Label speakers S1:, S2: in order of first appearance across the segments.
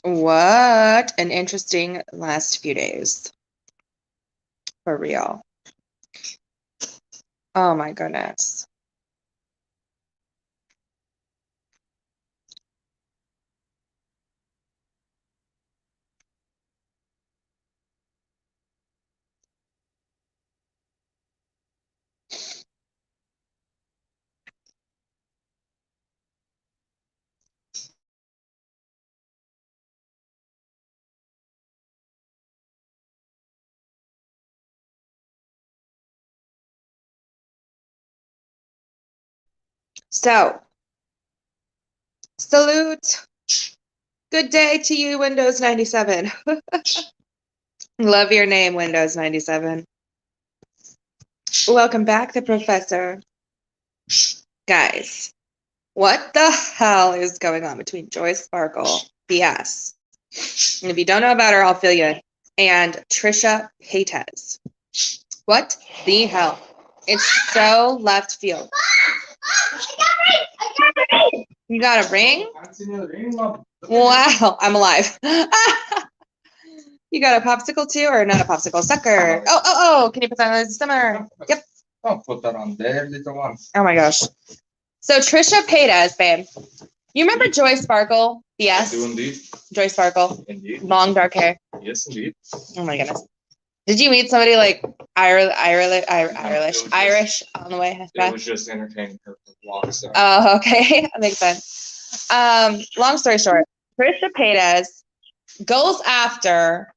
S1: What an interesting last few days. For real. Oh my goodness. So, salute. Good day to you, Windows 97. Love your name, Windows 97. Welcome back, the professor. Guys, what the hell is going on between JoySparkleBS? And if you don't know about her, I'll fill you in. And Trisha Paytas. What the hell? It's so left field. You got a ring? Wow, I'm alive. You got a popsicle too, or not a popsicle? Sucker. Oh, can you put that on the stomach? Yep.
S2: I'll put that on there, little one.
S1: Oh my gosh. So Trisha Paytas, babe. You remember JoySparkleBS?
S2: I do indeed.
S1: Joy Sparkle.
S2: Indeed.
S1: Long dark hair.
S2: Yes, indeed.
S1: Oh my goodness. Did you meet somebody like Irish on the way back?
S2: It was just entertaining her for vlogs. So.
S1: Oh, okay. That makes sense. Long story short, Trisha Paytas goes after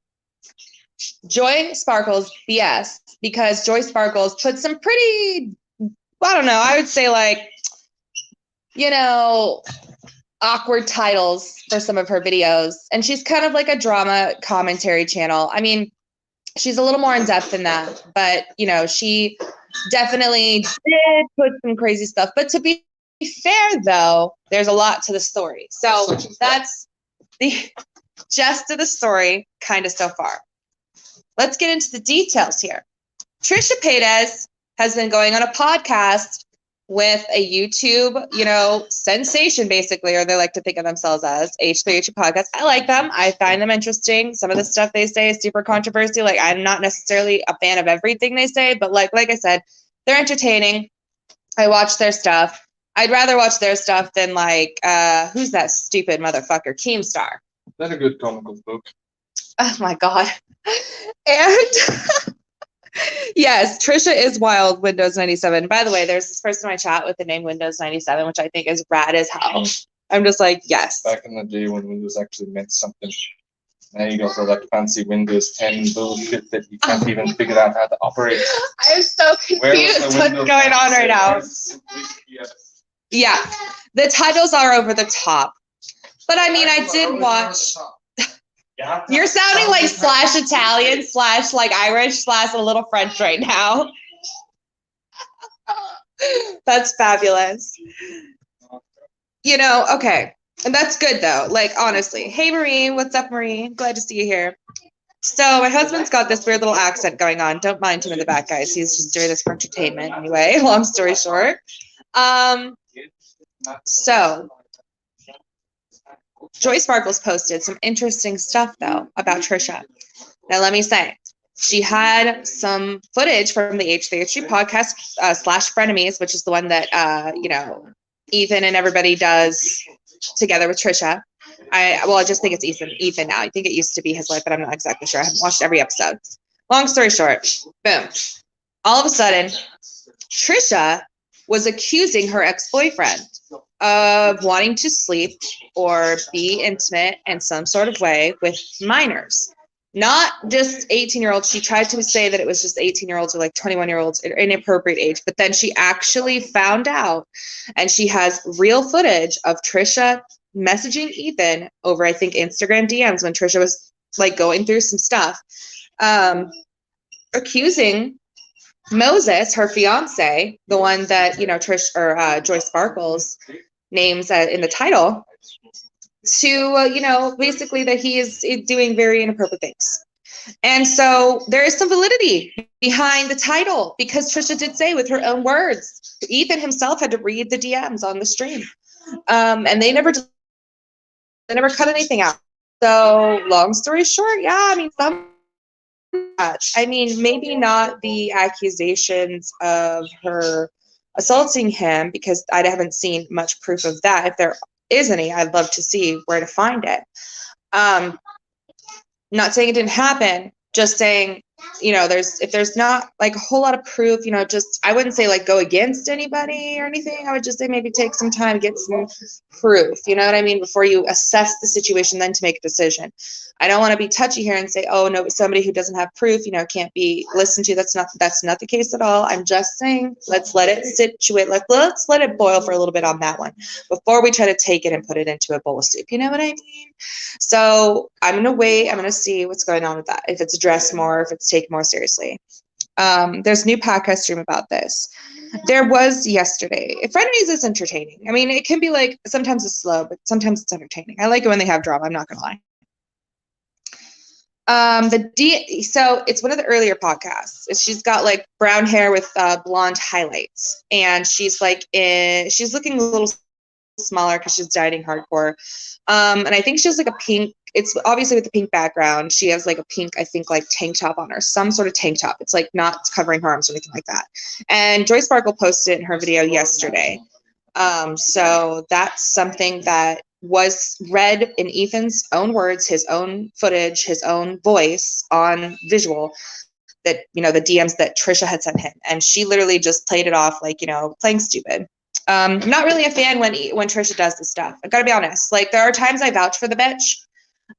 S1: JoySparkleBS because JoySparkles put some pretty, I don't know, I would say like, awkward titles for some of her videos. And she's kind of like a drama commentary channel. I mean, she's a little more in depth than that, but she definitely did put some crazy stuff. But to be fair, though, there's a lot to the story. So that's the gist of the story, kind of so far. Let's get into the details here. Trisha Paytas has been going on a podcast with a YouTube, sensation, basically, or they like to think of themselves as H3H podcast. I like them. I find them interesting. Some of the stuff they say is super controversial. Like, I'm not necessarily a fan of everything they say, but like I said, they're entertaining. I watch their stuff. I'd rather watch their stuff than who's that stupid motherfucker, Keemstar.
S2: That's a good comical book.
S1: Oh my God. And yes, Trisha is wild, Windows 97. By the way, there's this person I chat with the name Windows 97, which I think is rad as hell. I'm just like, yes.
S2: Back in the day when Windows actually meant something. Now you go for that fancy Windows 10 bullshit that you can't even figure out how to operate.
S1: I'm so confused what's going on right now. Yeah, the titles are over the top. But I mean, I did watch. You're sounding like slash Italian, slash like Irish, slash a little French right now. That's fabulous. Okay. And that's good though. Like, honestly. Hey, Marie. What's up, Marie? Glad to see you here. So my husband's got this weird little accent going on. Don't mind him in the back, guys. He's just doing this for entertainment anyway. Long story short. So JoySparkle's posted some interesting stuff, though, about Trisha. Now, let me say, she had some footage from the H3H3 podcast slash Frenemies, which is the one that, Ethan and everybody does together with Trisha. I just think it's Ethan now. I think it used to be his wife, but I'm not exactly sure. I haven't watched every episode. Long story short, boom. All of a sudden, Trisha was accusing her ex-boyfriend of wanting to sleep or be intimate in some sort of way with minors. Not just 18-year-olds. She tried to say that it was just 18-year-olds or like 21-year-olds, inappropriate age. But then she actually found out, and she has real footage of Trisha messaging Ethan over, I think, Instagram DMs when Trisha was like going through some stuff, accusing Moses, her fiance, the one that Trish or JoySparkle's names in the title, to basically that he is doing very inappropriate things. And so there is some validity behind the title, because Trisha did say with her own words, Ethan himself had to read the DMs on the stream, and they never cut anything out. So long story short, yeah, I mean, I mean, maybe not the accusations of her assaulting him, because I haven't seen much proof of that. If there is any, I'd love to see where to find it. Not saying it didn't happen, just saying, if there's not like a whole lot of proof, just, I wouldn't say like go against anybody or anything. I would just say maybe take some time, get some proof, you know what I mean, before you assess the situation, then to make a decision. I don't want to be touchy here and say, oh no, somebody who doesn't have proof, can't be listened to. That's not the case at all. I'm just saying, let's let it situate, let's let it boil for a little bit on that one before we try to take it and put it into a bowl of soup. You know what I mean? So I'm going to wait. I'm going to see what's going on with that. If it's addressed more, if it's taken more seriously. There's a new podcast stream about this. There was yesterday. Frenemies is entertaining. I mean, it can be like, sometimes it's slow, but sometimes it's entertaining. I like it when they have drama. I'm not going to lie. So it's one of the earlier podcasts. She's got like brown hair with blonde highlights, and she's looking a little smaller because she's dieting hardcore. And I think she has like a pink, it's obviously with the pink background. She has like a pink, I think like tank top on her, some sort of tank top. It's like not covering her arms or anything like that. And Joy Sparkle posted it in her video yesterday. So that's something that was read in Ethan's own words, his own footage, his own voice on visual, that, the DMs that Trisha had sent him. And she literally just played it off like, playing stupid. Not really a fan when Trisha does this stuff. I gotta be honest. Like, there are times I vouch for the bitch,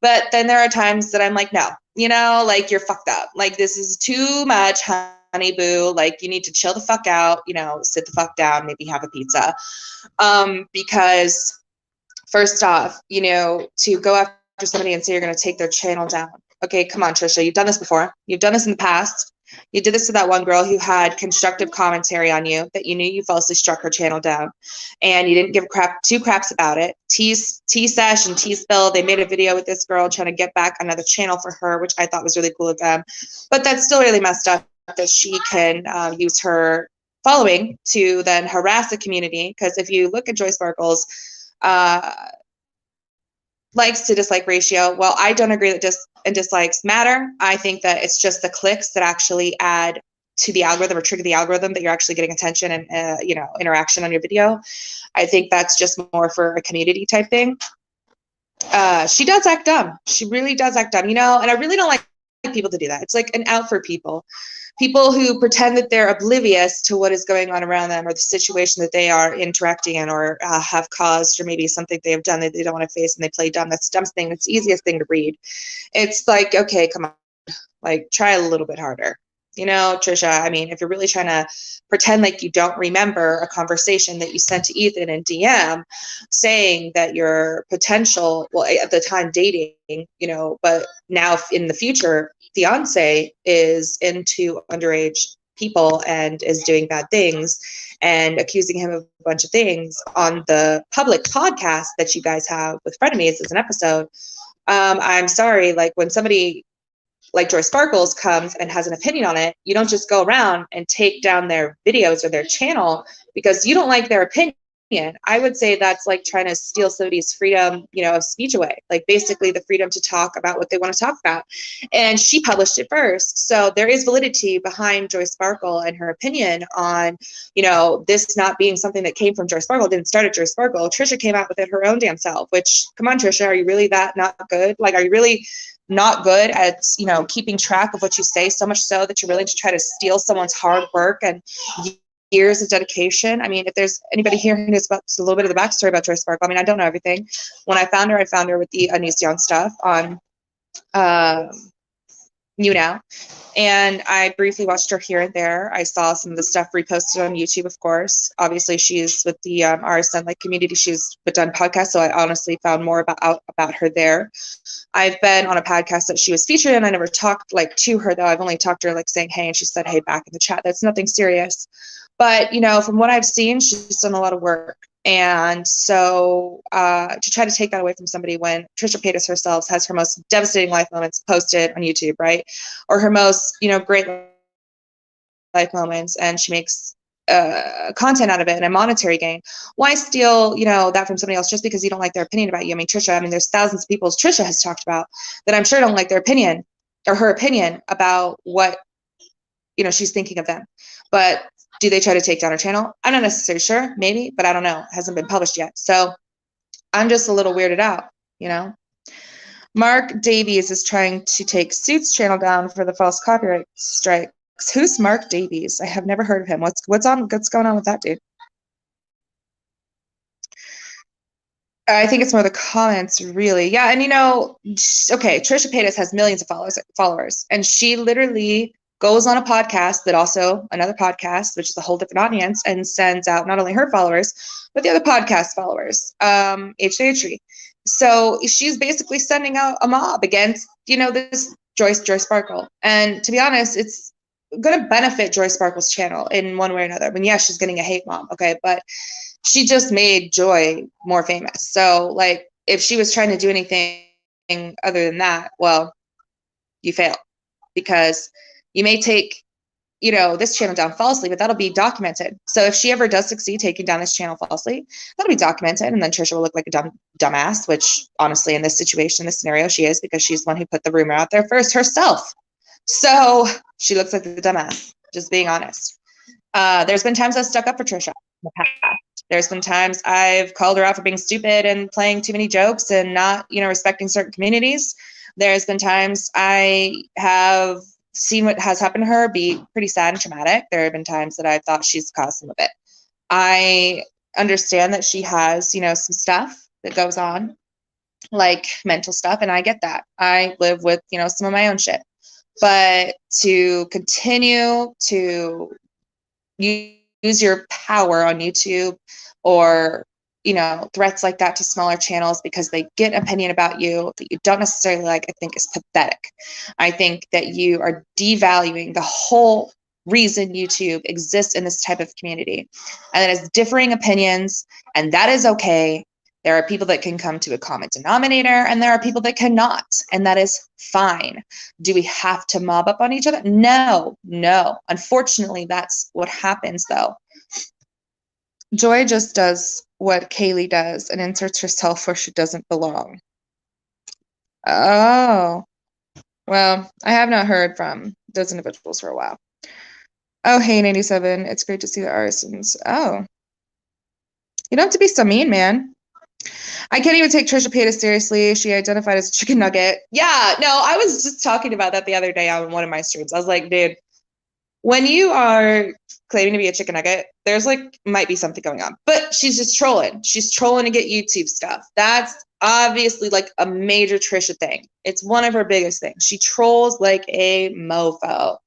S1: but then there are times that I'm like, no, like, you're fucked up. Like, this is too much, honey boo. Like, you need to chill the fuck out, sit the fuck down, maybe have a pizza. Because first off, to go after somebody and say you're going to take their channel down. Okay, come on, Trisha. You've done this before. You've done this in the past. You did this to that one girl who had constructive commentary on you that you knew you falsely struck her channel down, and you didn't give two craps about it. T-Sesh and T-Spill, they made a video with this girl trying to get back another channel for her, which I thought was really cool of them. But that's still really messed up that she can use her following to then harass the community. Because if you look at Joy Sparkle's likes to dislike ratio, well, I don't agree that dislikes matter. I think that it's just the clicks that actually add to the algorithm or trigger the algorithm that you're actually getting attention and interaction on your video. I think that's just more for a community type thing. She does act dumb. She really does act dumb, and I really don't like people to do that. It's like an out for people who pretend that they're oblivious to what is going on around them or the situation that they are interacting in, or have caused, or maybe something they have done that they don't want to face and they play dumb. That's the dumbest thing. It's the easiest thing to read. It's like, okay, come on, like, try a little bit harder. Trisha, I mean, if you're really trying to pretend like you don't remember a conversation that you sent to Ethan in DM saying that your potential, well, at the time dating, but now in the future, fiance is into underage people and is doing bad things and accusing him of a bunch of things on the public podcast that you guys have with Frenemies as an episode. I'm sorry, like, when somebody like Joy Sparkles comes and has an opinion on it, you don't just go around and take down their videos or their channel because you don't like their opinion. I would say that's like trying to steal somebody's freedom, of speech away, like basically the freedom to talk about what they want to talk about. And she published it first. So there is validity behind Joy Sparkle and her opinion on, this not being something that came from Joy Sparkle. It didn't start at Joy Sparkle. Trisha came out with it her own damn self, which, come on, Trisha, are you really that not good? Like, are you really not good at, keeping track of what you say, so much so that you're willing to try to steal someone's hard work and years of dedication? I mean, if there's anybody here who knows about a little bit of the backstory about Joy Sparkle, I mean, I don't know everything. When I found her with the Anision stuff on You Now. And I briefly watched her here and there. I saw some of the stuff reposted on YouTube, of course. Obviously, she's with the RSN like community. She's done podcasts, so I honestly found more about her there. I've been on a podcast that she was featured in. I never talked to her, though. I've only talked to her saying hey, and she said hey back in the chat. That's nothing serious. But, from what I've seen, she's done a lot of work. And so to try to take that away from somebody when Trisha Paytas herself has her most devastating life moments posted on YouTube, right? Or her most, great life moments, and she makes content out of it and a monetary gain. Why steal, that from somebody else just because you don't like their opinion about you? I mean, Trisha, there's thousands of people, as Trisha has talked about, that I'm sure don't like their opinion or her opinion about what, she's thinking of them. But do they try to take down her channel? I'm not necessarily sure, maybe, but I don't know. It hasn't been published yet. So I'm just a little weirded out, Mark Davies is trying to take Suits channel down for the false copyright strikes. Who's Mark Davies? I have never heard of him. What's going on with that dude? I think it's more the comments, really. Yeah, and okay, Trisha Paytas has millions of followers, and she literally goes on a podcast that also another podcast, which is a whole different audience, and sends out not only her followers, but the other podcast followers, HDHry. So she's basically sending out a mob against, this Joy Sparkle. And to be honest, it's going to benefit Joy Sparkle's channel in one way or another. I mean, yeah, she's getting a hate mob, okay, but she just made Joy more famous. So, like, if she was trying to do anything other than that, well, you fail, because you may take, this channel down falsely, but that'll be documented. So if she ever does succeed taking down this channel falsely, that'll be documented, and then Trisha will look like a dumbass, which honestly, in this situation, this scenario, she is, because she's the one who put the rumor out there first herself. So she looks like the dumbass, just being honest. There's been times I've stuck up for Trisha in the past. There's been times I've called her out for being stupid and playing too many jokes and not, respecting certain communities. There's been times I have seen what has happened to her be pretty sad and traumatic. There have been times that I thought she's caused some of it. I understand that she has, some stuff that goes on, like mental stuff, and I get that. I live with, some of my own shit. But to continue to use your power on YouTube or, threats like that to smaller channels because they get an opinion about you that you don't necessarily like, I think is pathetic. I think that you are devaluing the whole reason YouTube exists in this type of community. And that is differing opinions, and that is okay. There are people that can come to a common denominator, and there are people that cannot, and that is fine. Do we have to mob up on each other? No. Unfortunately, that's what happens, though. Joy just does what Kaylee does and inserts herself where she doesn't belong. Oh. Well, I have not heard from those individuals for a while. Oh, hey, 97. It's great to see the arsons. Oh. You don't have to be so mean, man. I can't even take Trisha Paytas seriously. She identified as a chicken nugget. Yeah, no, I was just talking about that the other day on one of my streams. I was like, dude, when you are claiming to be a chicken nugget, there's might be something going on. But she's just trolling. She's trolling to get YouTube stuff. That's obviously a major Trisha thing. It's one of her biggest things. She trolls like a mofo.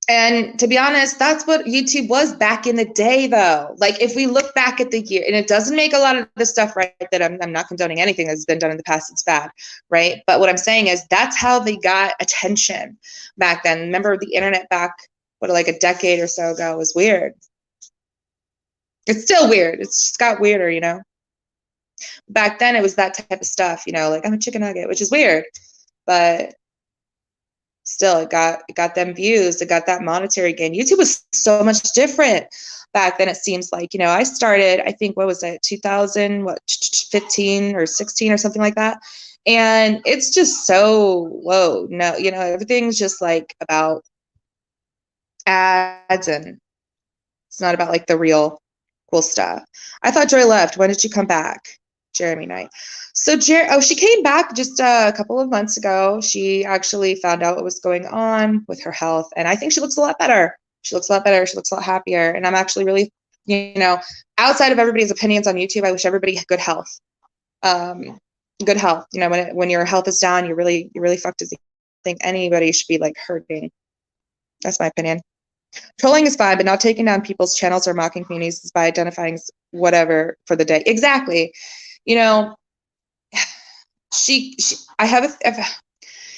S1: And to be honest, that's what YouTube was back in the day, though. If we look back at the year, and it doesn't make a lot of the stuff right, that I'm not condoning anything that's been done in the past, it's bad, right? But what I'm saying is that's how they got attention back then. Remember, the internet back, a decade or so ago was weird. It's still weird. It's just got weirder, Back then, it was that type of stuff, I'm a chicken nugget, which is weird. But still, it got them views, it got that monetary gain. YouTube was so much different back then, it seems like. I started, I think, what was it, 2015 or 16 or something like that, and it's just so low. No, everything's just about ads, and it's not about the real cool stuff. I thought Joy left. When did she come back? Jeremy Knight. So she came back just a couple of months ago. She actually found out what was going on with her health, and I think she looks a lot better. She looks a lot better. She looks a lot happier, and I'm actually really, outside of everybody's opinions on YouTube, I wish everybody good health. Good health. When your health is down, you're really fucked. I think anybody should be hurting. That's my opinion. Trolling is fine, but not taking down people's channels or mocking communities is by identifying whatever for the day. Exactly. I have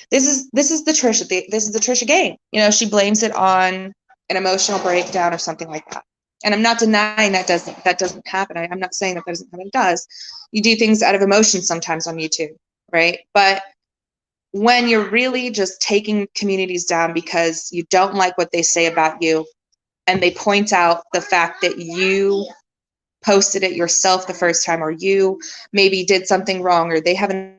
S1: this is the Trisha. This is the Trisha game. She blames it on an emotional breakdown or something like that. And I'm not denying that doesn't happen. I'm not saying that doesn't happen. It does. You do things out of emotion sometimes on YouTube, right? But when you're really just taking communities down because you don't like what they say about you, and they point out the fact that you posted it yourself the first time, or you maybe did something wrong, or they have an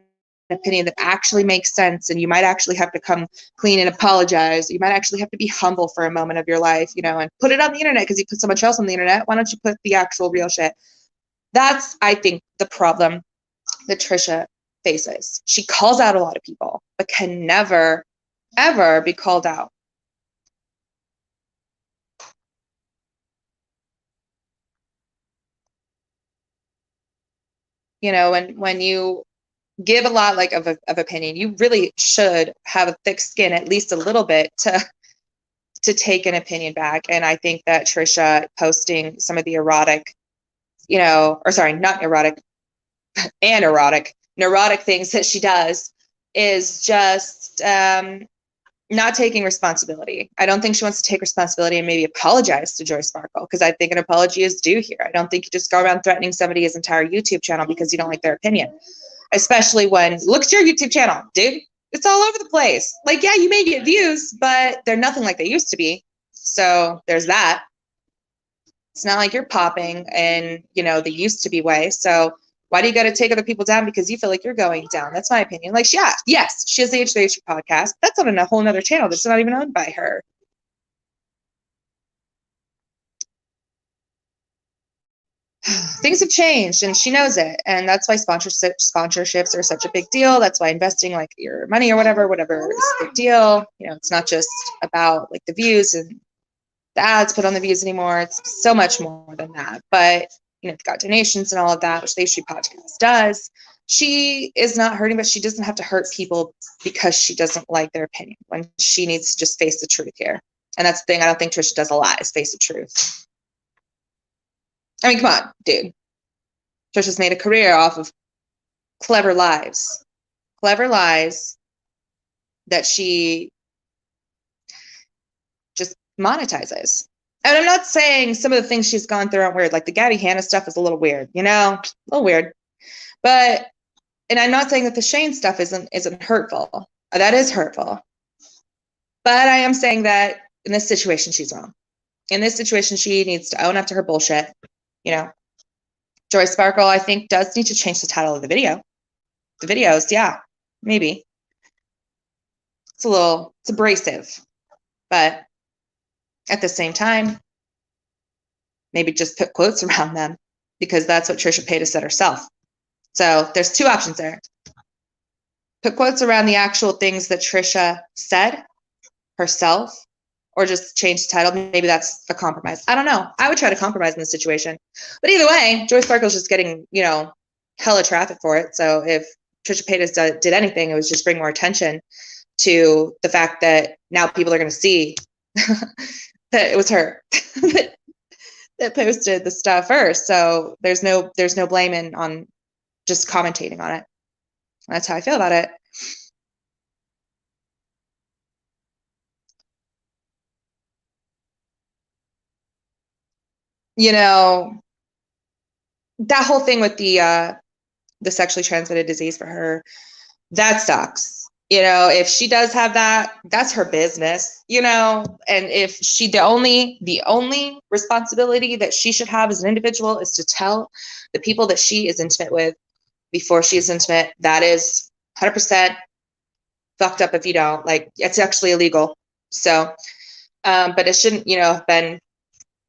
S1: opinion that actually makes sense, and you might actually have to come clean and apologize. You might actually have to be humble for a moment of your life, you know, and put it on the internet because you put so much else on the internet. Why don't you put the actual real shit? That's, I think, the problem that Trisha faces. She calls out a lot of people, but can never, ever be called out. You know, when you give a lot like of opinion, you really should have a thick skin, at least a little bit, to take an opinion back. And I think that Trisha posting some of the erotic, you know, or sorry, not erotic, and erotic, neurotic things that she does is just not taking responsibility. I don't think she wants to take responsibility and maybe apologize to Joy Sparkle, because I think an apology is due here. I don't think you just go around threatening somebody's entire YouTube channel because you don't like their opinion. Especially when, look at your YouTube channel, dude. It's all over the place. Like, yeah, you may get views, but they're nothing like they used to be. So there's that. It's not like you're popping in, you know, the used to be way. So why do you got to take other people down because you feel like you're going down? That's my opinion. Like, yeah, yes, she has the H3H podcast. That's on a whole nother channel that's not even owned by her. Things have changed and she knows it. And that's why sponsorships are such a big deal. That's why investing like your money or whatever is a big deal. You know, it's not just about like the views and the ads put on the views anymore. It's so much more than that. But, you know, they've got donations and all of that, which the H3 podcast does. She is not hurting, but she doesn't have to hurt people because she doesn't like their opinion, when she needs to just face the truth here. And that's the thing I don't think Trisha does a lot, is face the truth. I mean, come on, dude. Trisha's made a career off of clever lies that she just monetizes. And I'm not saying some of the things she's gone through aren't weird. Like the Gabby Hanna stuff is a little weird, you know, a little weird. But, and I'm not saying that the Shane stuff isn't hurtful. That is hurtful. But I am saying that in this situation, she's wrong. In this situation, she needs to own up to her bullshit, you know. Joy Sparkle, I think, does need to change the title of the video. The videos, yeah, maybe. It's abrasive. But at the same time, maybe just put quotes around them, because that's what Trisha Paytas said herself. So there's two options there. Put quotes around the actual things that Trisha said herself, or just change the title. Maybe that's a compromise. I don't know. I would try to compromise in this situation. But either way, Joy Sparkle's just getting, you know, hella traffic for it. So if Trisha Paytas did anything, it was just bring more attention to the fact that now people are going to see that it was her that posted the stuff first. So there's no blaming on just commentating on it. That's how I feel about it. You know, that whole thing with the sexually transmitted disease for her, that sucks. You know, if she does have that, that's her business, you know. And if she, the only responsibility that she should have as an individual is to tell the people that she is intimate with before she is intimate. That is 100% fucked up if you don't. Like, it's actually illegal. So, but it shouldn't, you know, have been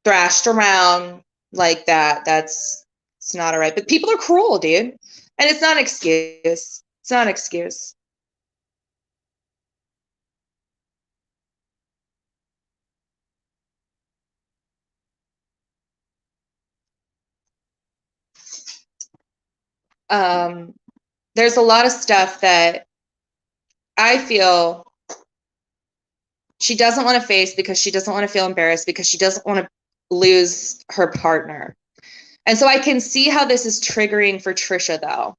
S1: thrashed around like that. It's not all right. But people are cruel, dude. And it's not an excuse. It's not an excuse. There's a lot of stuff that I feel she doesn't want to face because she doesn't want to feel embarrassed, because she doesn't want to lose her partner. And so I can see how this is triggering for Trisha, though,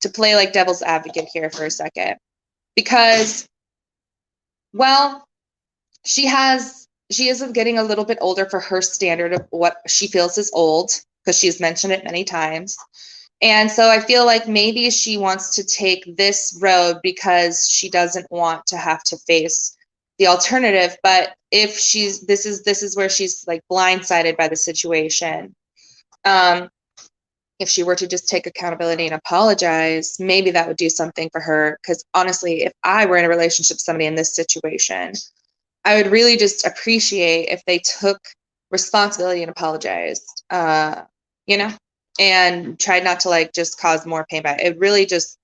S1: to play like devil's advocate here for a second. Because, well, she is getting a little bit older for her standard of what she feels is old, because she's mentioned it many times. And so I feel like maybe she wants to take this road because she doesn't want to have to face the alternative. But if this is where she's like blindsided by the situation. If she were to just take accountability and apologize, maybe that would do something for her. Because honestly, if I were in a relationship with somebody in this situation, I would really just appreciate if they took responsibility and apologized, you know, and tried not to like just cause more pain by it. It really just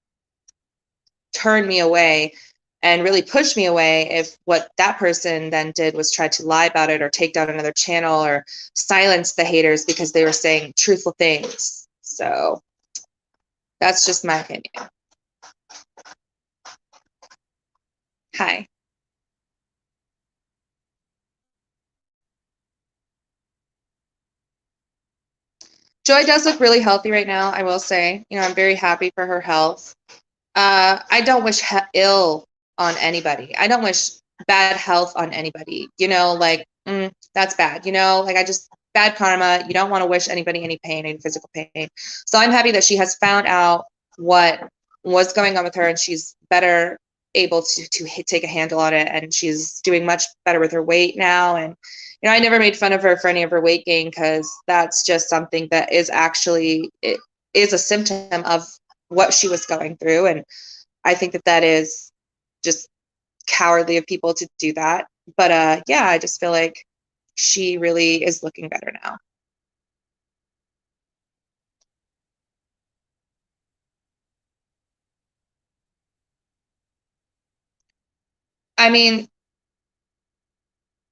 S1: turned me away and really pushed me away if what that person then did was try to lie about it or take down another channel or silence the haters because they were saying truthful things. So that's just my opinion. Hi. Joy does look really healthy right now, I will say. You know, I'm very happy for her health. I don't wish ill on anybody. I don't wish bad health on anybody. You know, like, that's bad. You know, like bad karma. You don't want to wish anybody any pain, any physical pain. So I'm happy that she has found out what was going on with her and she's better able to take a handle on it, and she's doing much better with her weight now. And you know, I never made fun of her for any of her weight gain because that's just something that is actually, it is a symptom of what she was going through. And I think that is just cowardly of people to do that. But yeah, I just feel like she really is looking better now. I mean,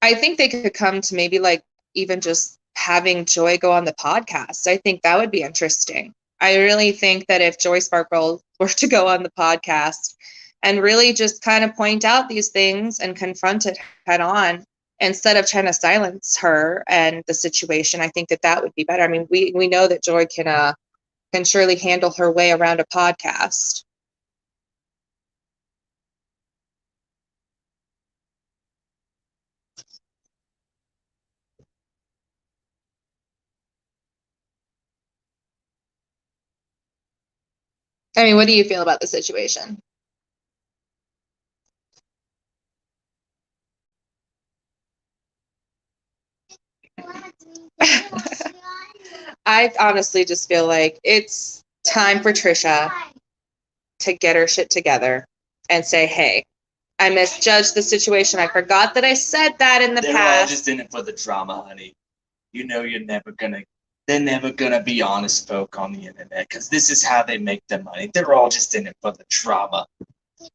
S1: I think they could come to maybe like even just having Joy go on the podcast. I think that would be interesting. I really think that if Joy Sparkle were to go on the podcast and really just kind of point out these things and confront it head on instead of trying to silence her and the situation, I think that would be better. I mean, we know that Joy can surely handle her way around a podcast. I mean, what do you feel about the situation? I honestly just feel like it's time for Trisha to get her shit together and say, hey, I misjudged the situation. I forgot that I said that in the past.
S3: They're all just in it for the drama, honey. You know they're never gonna be honest folk on the internet because this is how they make their money. They're all just in it for the drama.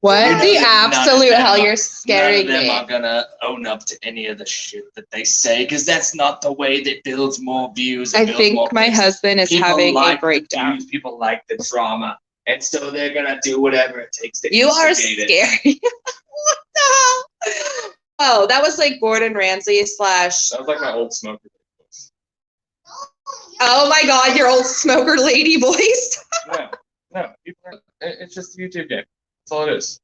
S1: What the absolute hell? You're scaring me.
S3: None of them are gonna own up to any of the shit that they say because that's not the way that builds more views.
S1: I think my husband is having a breakdown.
S3: People like the drama, and so they're gonna do whatever it takes to
S1: You are scary. What the hell? Oh, that was like Gordon Ramsay slash.
S2: That was like my old smoker.
S1: Oh my God, your old smoker lady voice.
S2: No, it's just a YouTube game. That's all it is.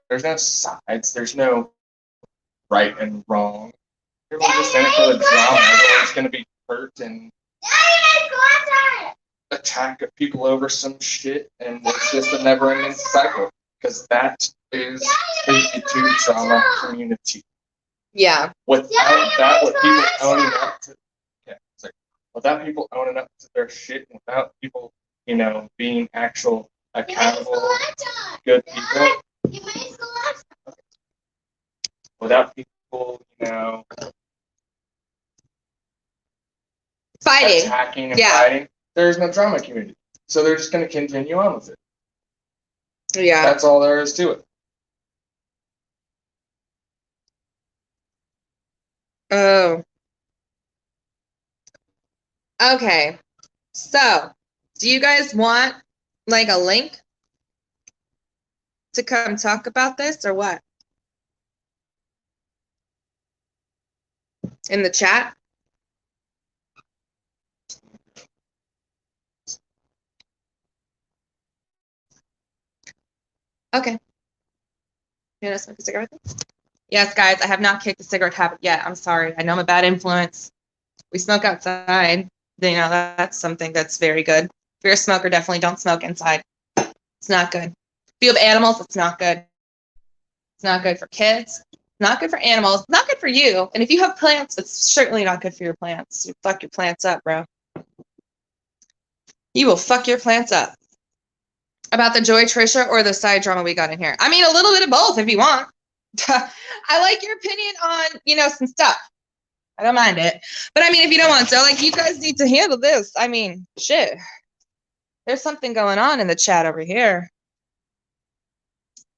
S2: There's no sides. There's no right and wrong. Everyone's just in it for the drama. Everyone's going to be hurt and attack people over some shit, and it's just a never-ending cycle. Because that is the YouTube drama community.
S1: Yeah.
S2: Without that, with people owning up to, without people owning up to their shit, without people, you know, being actual accountable, good people, without people, you know,
S1: fighting,
S2: attacking and fighting, there's no drama community. So they're just going to continue on with it.
S1: Yeah.
S2: That's all there is to it.
S1: Oh. Okay. So, do you guys want like a link to come talk about this or what? In the chat? Okay. You want to smoke a cigarette? Yes, guys, I have not kicked the cigarette habit yet. I'm sorry. I know I'm a bad influence. We smoke outside. You know, that's something that's very good. If you're a smoker, definitely don't smoke inside. It's not good. If you have animals, it's not good. It's not good for kids. Not good for animals. Not good for you. And if you have plants, it's certainly not good for your plants. You fuck your plants up, bro. You will fuck your plants up. About the Joy Trisha or the side drama we got in here? I mean, a little bit of both if you want. I like your opinion on, some stuff. I don't mind it. But I mean, if you don't want to, like, you guys need to handle this. I mean, shit. There's something going on in the chat over here.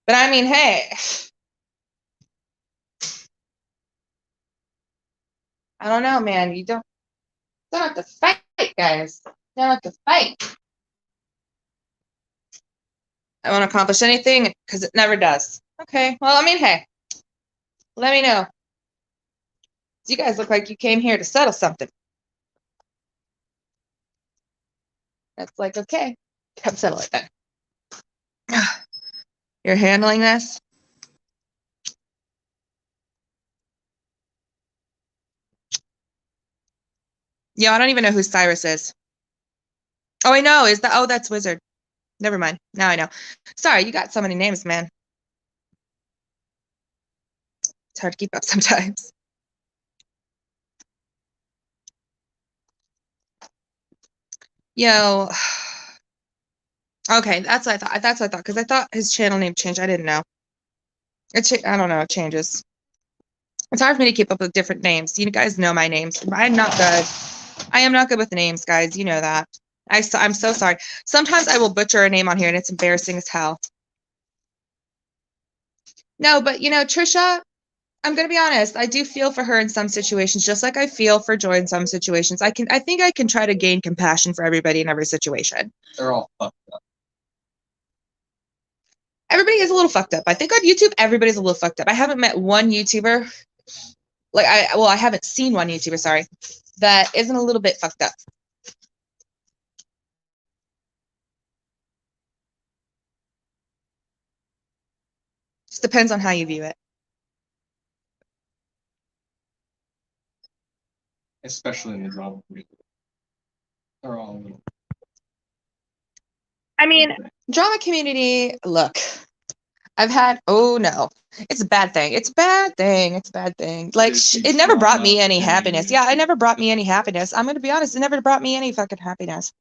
S1: But I mean, hey. I don't know, man. You don't have to fight, guys. You don't have to fight. I won't accomplish anything because it never does. Okay. Well, I mean, hey. Let me know. You guys look like you came here to settle something. That's like, okay. Come settle it then. You're handling this? Yeah, I don't even know who Cyrus is. Oh, I know. That's Wizard. Never mind. Now I know. Sorry, you got so many names, man. It's hard to keep up sometimes. Yo. Okay, that's what I thought. That's what I thought, because I thought his channel name changed. I didn't know. I don't know. It changes. It's hard for me to keep up with different names. You guys know my names. I'm not good. I am not good with names, guys. You know that. I'm so sorry. Sometimes I will butcher a name on here, and it's embarrassing as hell. No, but, Trisha, I'm going to be honest. I do feel for her in some situations, just like I feel for Joy in some situations. I think I can try to gain compassion for everybody in every situation.
S2: They're all fucked up.
S1: Everybody is a little fucked up. I think on YouTube, everybody's a little fucked up. I haven't met one YouTuber, I haven't seen one YouTuber, sorry, that isn't a little bit fucked up. Just depends on how you view it.
S2: Especially in the drama community. They're all.
S1: I mean, drama community, look, oh no, it's a bad thing. It's a bad thing. It's a bad thing. Like, it never brought me any happiness. Yeah, it never brought me any happiness. I'm going to be honest. It never brought me any fucking happiness.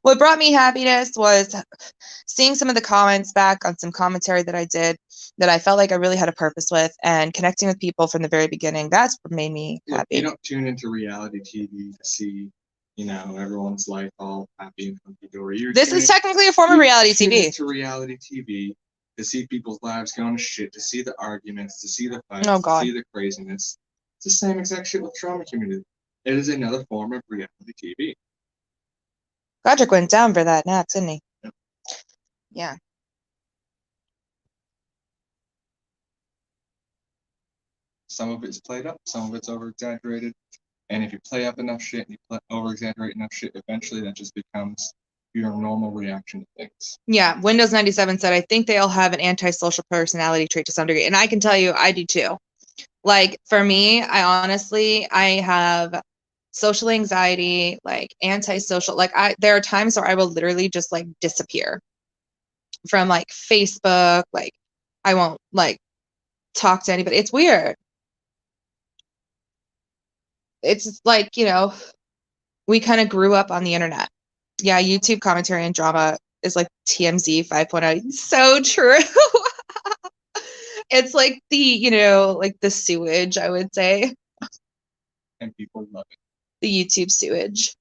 S1: What brought me happiness was seeing some of the comments back on some commentary that I did that I felt like I really had a purpose with, and connecting with people from the very beginning. That's what made me happy.
S2: You don't tune into reality TV to see, everyone's life all happy and hunky-dory.
S1: This is technically a form of reality TV.
S2: Into reality TV to see people's lives going to shit, to see the arguments, to see the fights,
S1: Oh, God.
S2: to see the craziness. It's the same exact shit with drama community. It is another form of reality TV.
S1: Godric went down for that next, didn't he?
S2: Yep.
S1: Yeah.
S2: Some of it's played up, some of it's over-exaggerated. And if you play up enough shit and you over-exaggerate enough shit, eventually that just becomes your normal reaction to things.
S1: Yeah, Windows 97 said, I think they all have an antisocial personality trait to some degree. And I can tell you, I do too. Like, for me, I have social anxiety, like antisocial. Like, there are times where I will literally just like disappear from like Facebook. Like, I won't like talk to anybody. It's weird. It's like, we kind of grew up on the internet. Yeah, YouTube commentary and drama is like TMZ 5.0. So true. It's like the sewage, I would say.
S2: And people love it.
S1: The YouTube sewage.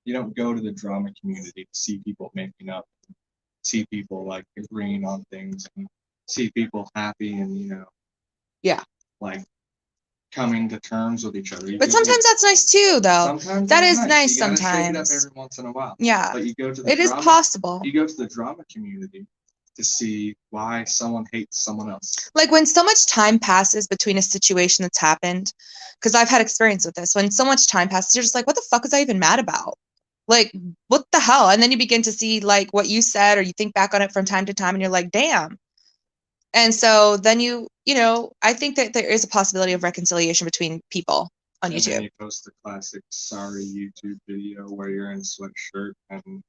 S2: You don't go to the drama community to see people making up, see people like agreeing on things, and see people happy and,
S1: yeah,
S2: like coming to terms with each other.
S1: But sometimes that's nice too, though.
S2: Sometimes
S1: that is
S2: nice.
S1: You sometimes. Shake it
S2: up every once in a while.
S1: Yeah.
S2: But you go to the
S1: It is possible.
S2: You go to the drama community to see why someone hates someone else.
S1: Like, when so much time passes between a situation that's happened, because I've had experience with this, when so much time passes, you're just like, what the fuck was I even mad about? Like, what the hell? And then you begin to see like what you said, or you think back on it from time to time, and you're like, damn. And so then I think that there is a possibility of reconciliation between people on YouTube.
S2: And then you post the classic sorry YouTube video where you're in a sweatshirt and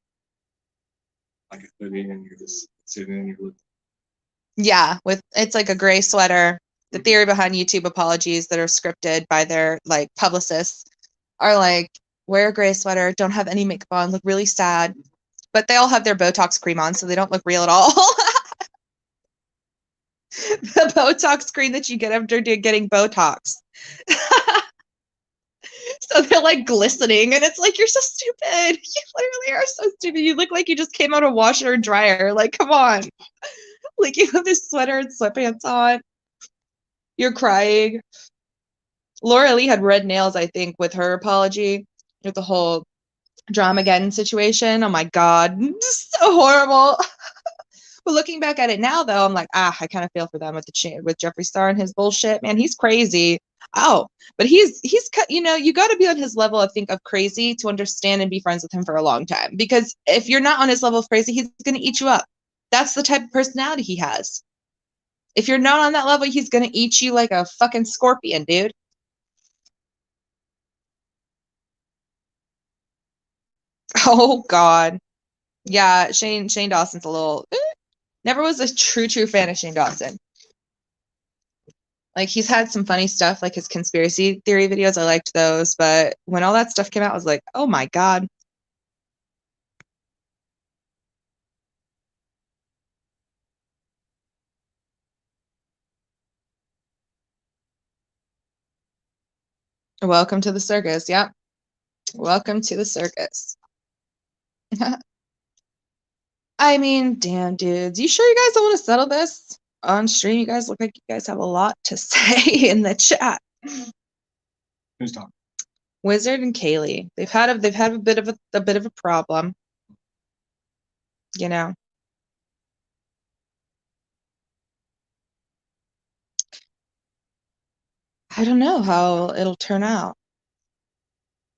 S2: like a hoodie and you're just sitting in your living.
S1: Yeah, it's like a gray sweater. The theory behind YouTube apologies that are scripted by their like publicists are like, wear a gray sweater, don't have any makeup on, look really sad. But they all have their Botox cream on, so they don't look real at all. The Botox cream that you get after getting Botox. So they're like glistening, and it's like, you're so stupid. You literally are so stupid. You look like you just came out of washer and dryer. Like, come on. Like, you have this sweater and sweatpants on. You're crying. Laura Lee had red nails, I think, with her apology, with the whole Dramageddon situation. Oh my God. So horrible. But looking back at it now, though, I'm like, I kind of feel for them with Jeffree Star and his bullshit. Man, he's crazy. Oh, but he's you got to be on his level, I think, of crazy to understand and be friends with him for a long time. Because if you're not on his level of crazy, he's going to eat you up. That's the type of personality he has. If you're not on that level, he's going to eat you like a fucking scorpion, dude. Oh, God. Yeah, Shane Dawson's a little... Never was a true fan of Shane Dawson. Like, he's had some funny stuff, like his conspiracy theory videos. I liked those. But when all that stuff came out, I was like, oh, my God. Welcome to the circus. Yep. Welcome to the circus. I mean, damn, dudes. You sure you guys don't want to settle this on stream? You guys look like you guys have a lot to say in the chat.
S2: Who's talking?
S1: Wizard and Kaylee. They've had a bit of a problem. You know. I don't know how it'll turn out.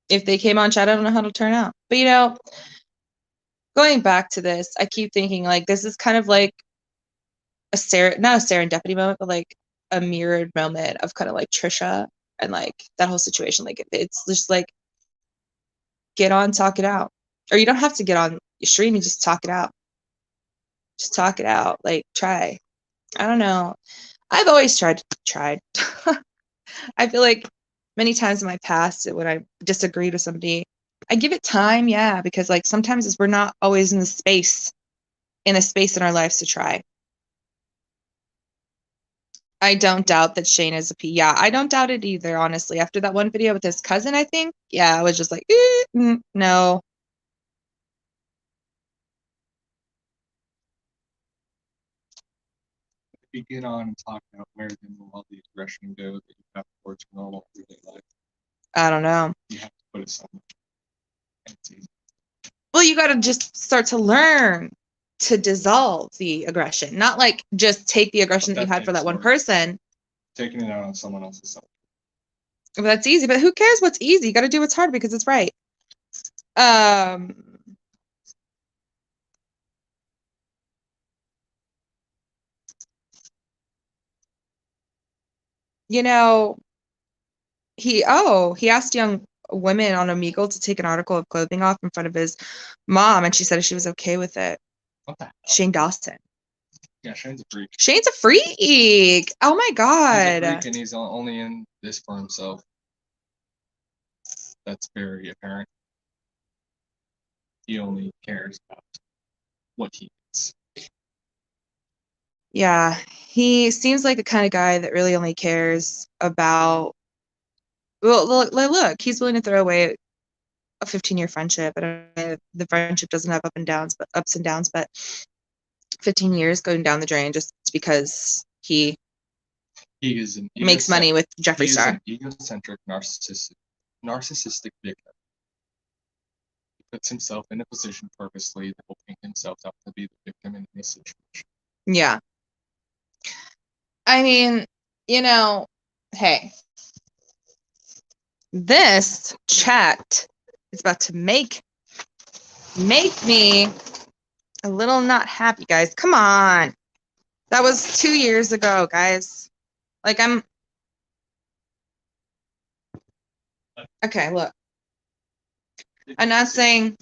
S1: If they came on chat, I don't know how it'll turn out. But going back to this, I keep thinking like this is kind of like not a serendipity moment, but like a mirrored moment of kind of like Trisha and like that whole situation. Like it's just like get on, talk it out. Or you don't have to get on your stream, you just talk it out. Just talk it out. Like try. I don't know. I've always tried. I feel like many times in my past when I disagreed with somebody, I give it time, yeah, because like sometimes we're not always in a space in our lives to try. I don't doubt that Shane is a P. Yeah, I don't doubt it either, honestly. After that one video with his cousin, I think, yeah, I was just like, no.
S2: If you get on and talk about where then will all the aggression go that you have towards normal everyday life?
S1: I don't know.
S2: You have to put it somewhere. And it's easy.
S1: Well, you got to just start to learn to dissolve the aggression, not like just take the aggression that you had for that one person.
S2: Taking it out on someone else's self.
S1: Well, that's easy, but who cares what's easy? You got to do what's hard because it's right. He asked young women on Omegle to take an article of clothing off in front of his mom, and she said she was okay with it.
S2: What the hell?
S1: Shane Dawson.
S2: Yeah, Shane's a freak.
S1: Shane's a freak. Oh my God.
S2: He's a freak and he's only in this for himself. That's very apparent. He only cares about what he is.
S1: Yeah, he seems like the kind of guy that really only cares about. Well, look, he's willing to throw away a 15-year friendship. The friendship doesn't have ups and downs, but 15 years going down the drain just because he makes money with Jeffree Star.
S2: He is an egocentric, narcissistic victim. He puts himself in a position purposely that will paint himself up to be the victim in this situation.
S1: Yeah. I mean, hey, this chat is about to make me a little not happy, guys. Come on. That was 2 years ago, guys. Like, okay, look. I'm not saying,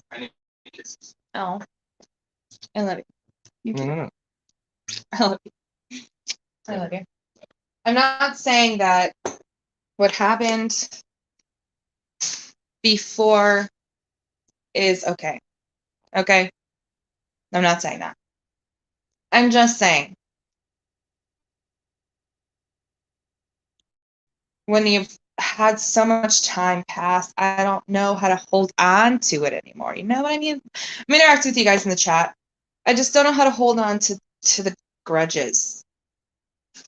S1: oh, I love you.
S2: No.
S1: I love you. I love you. I'm not saying that what happened before is okay. Okay? I'm not saying that. I'm just saying when you've had so much time pass, I don't know how to hold on to it anymore. You know what I mean? I'm interacting with you guys in the chat. I just don't know how to hold on to the grudges.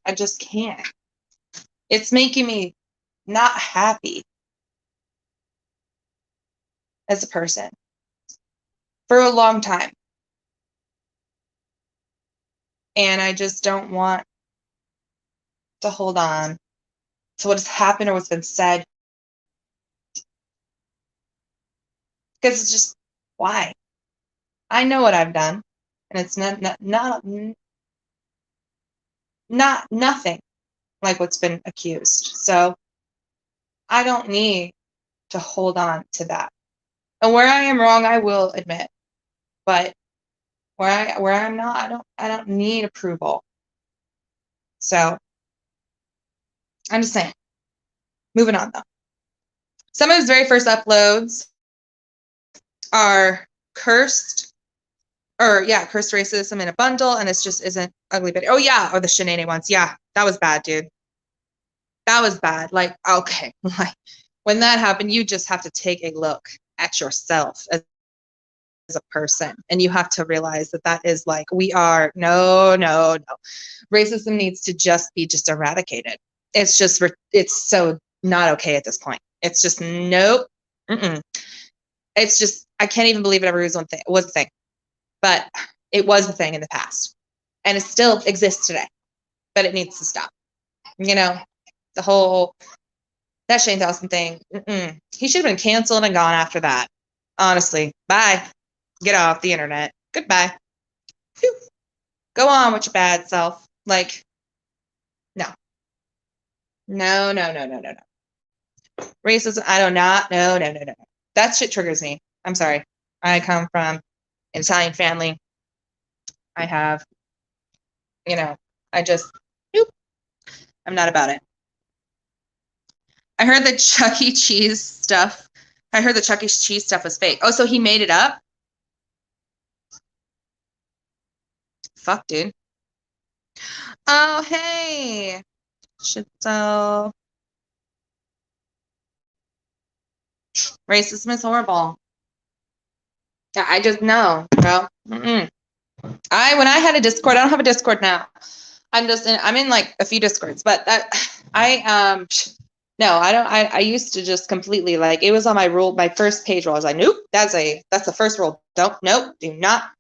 S1: I just can't. It's making me not happy as a person for a long time. And I just don't want to hold on to what has happened or what's been said. Because it's just, why? I know what I've done. And it's not nothing like what's been accused. So I don't need to hold on to that. And where I am wrong, I will admit. But where I'm not, I don't need approval. So I'm just saying. Moving on though. Some of his very first uploads are cursed racism in a bundle, and this just isn't ugly video. Oh yeah, or the Shanae ones. Yeah, that was bad, dude. That was bad. Like, okay, like when that happened, you just have to take a look at yourself as a person, and you have to realize that is like, we are no. Racism needs to just be eradicated. It's so not okay at this point. It's just nope. It's just, I can't even believe it ever was a thing. But it was a thing in the past. And it still exists today. But it needs to stop. You know, the whole, that Shane Dawson thing, he should have been canceled and gone after that. Honestly. Bye. Get off the internet. Goodbye. Whew. Go on with your bad self. Like, no. No. Racism, I do not, no. That shit triggers me. I'm sorry. I come from an Italian family. I have, nope. I'm not about it. I heard the Chuck E. Cheese stuff. I heard the Chuck E. Cheese stuff was fake. Oh, so he made it up? Fuck, dude. Oh, hey. So racism is horrible. Yeah, I just know, bro. When I had a Discord, I don't have a Discord now. I'm in like a few Discords, but no, I don't. I used to just completely, like, it was on my first page where I was like, nope, that's the first rule. Do not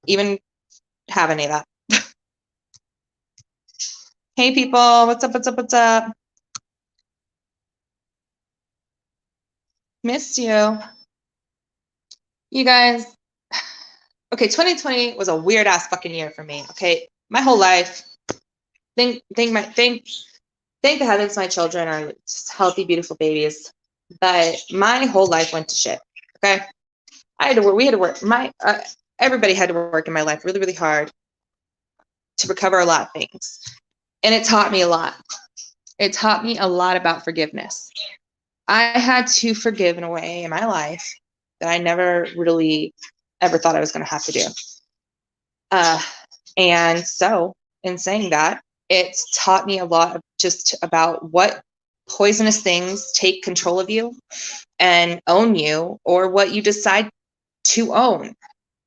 S1: even have any of that. Hey people, what's up? Missed you. You guys. Okay, 2020 was a weird ass fucking year for me. Okay, my whole life. Thank the heavens my children are just healthy, beautiful babies. But my whole life went to shit. Okay, I had to work. We had to work. Everybody had to work in my life really, really hard to recover a lot of things, and it taught me a lot. It taught me a lot about forgiveness. I had to forgive in a way in my life that I never really ever thought I was going to have to do. And so, in saying that, it's taught me a lot just about what poisonous things take control of you and own you, or what you decide to own.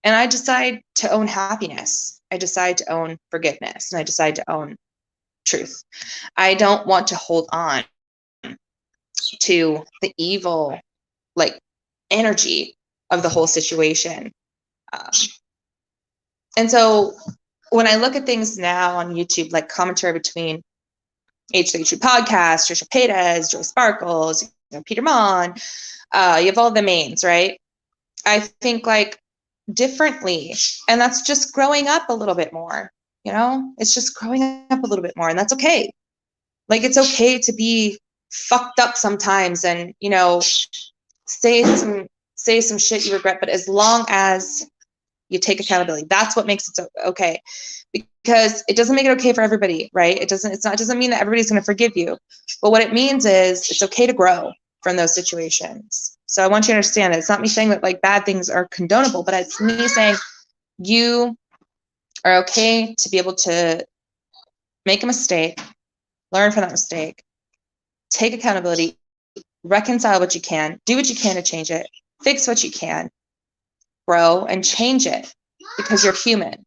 S1: And I decide to own happiness. I decide to own forgiveness. And I decide to own truth. I don't want to hold on to the evil, like, energy of the whole situation. And so when I look at things now on YouTube, like commentary between H3 Podcast, Trisha Paytas, JoySparkleBS, Peter Mon, you have all the mains, right? I think like differently, and that's just growing up a little bit more. It's just growing up a little bit more, and that's okay. Like, it's okay to be fucked up sometimes, and say some shit you regret, but as long as You take accountability. That's what makes it okay, because it doesn't make it okay for everybody, right? It doesn't mean that everybody's going to forgive you, but what it means is it's okay to grow from those situations. So I want you to understand that it's not me saying that like bad things are condonable, but it's me saying you are okay to be able to make a mistake, learn from that mistake, take accountability, reconcile what you can, do what you can to change it, fix what you can, grow and change it, because you're human.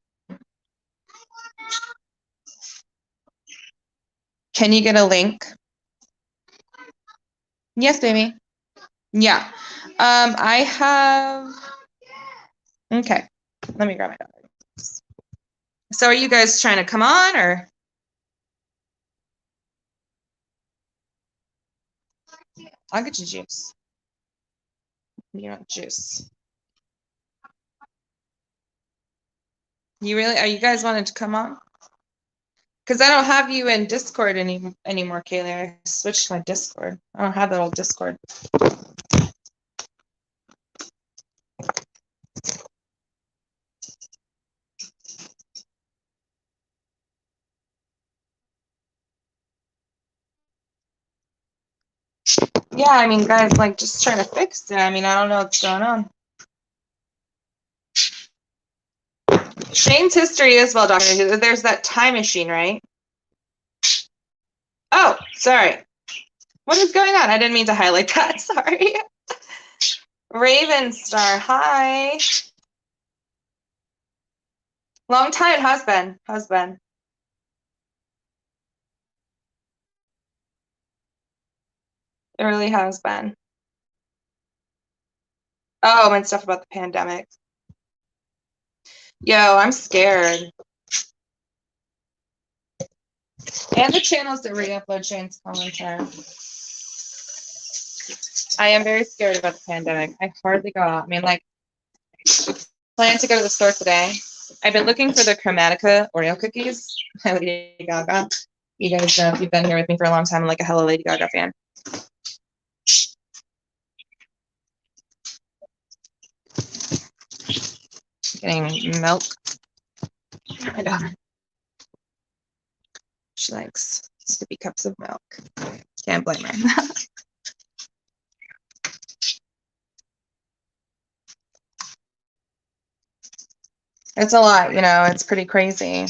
S1: Can you get a link? Yes, baby. Yeah. I have, okay, let me grab my dog. So are you guys trying to come on, or? I'll get you juice. You want juice. Are you guys wanting to come on? Because I don't have you in Discord anymore, Kaylee. I switched my Discord. I don't have that old Discord. Yeah, I mean, guys, like, just trying to fix it. I mean, I don't know what's going on. Shane's history is well documented. There's that time machine, right? Oh, sorry. What is going on? I didn't mean to highlight that. Sorry. Raven Star, hi. Long time husband. It really has been. Oh, and stuff about the pandemic. Yo, I'm scared. And the channels that re-upload Shane's commentary. I am very scared about the pandemic. I hardly go out. I mean, like, I plan to go to the store today. I've been looking for the Chromatica Oreo cookies. Lady Gaga. You guys know if you've been here with me for a long time, I'm like a Hello Lady Gaga fan. Getting milk. My daughter. She likes sippy cups of milk. Can't blame her. It's a lot, you know, it's pretty crazy.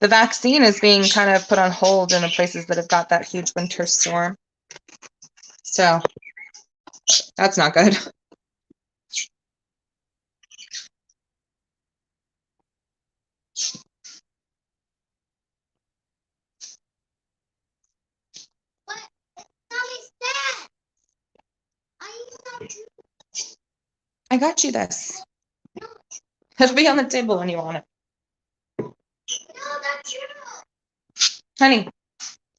S1: The vaccine is being kind of put on hold in the places that have got that huge winter storm. So that's not good. I got you this. It'll be on the table when you want it. Honey,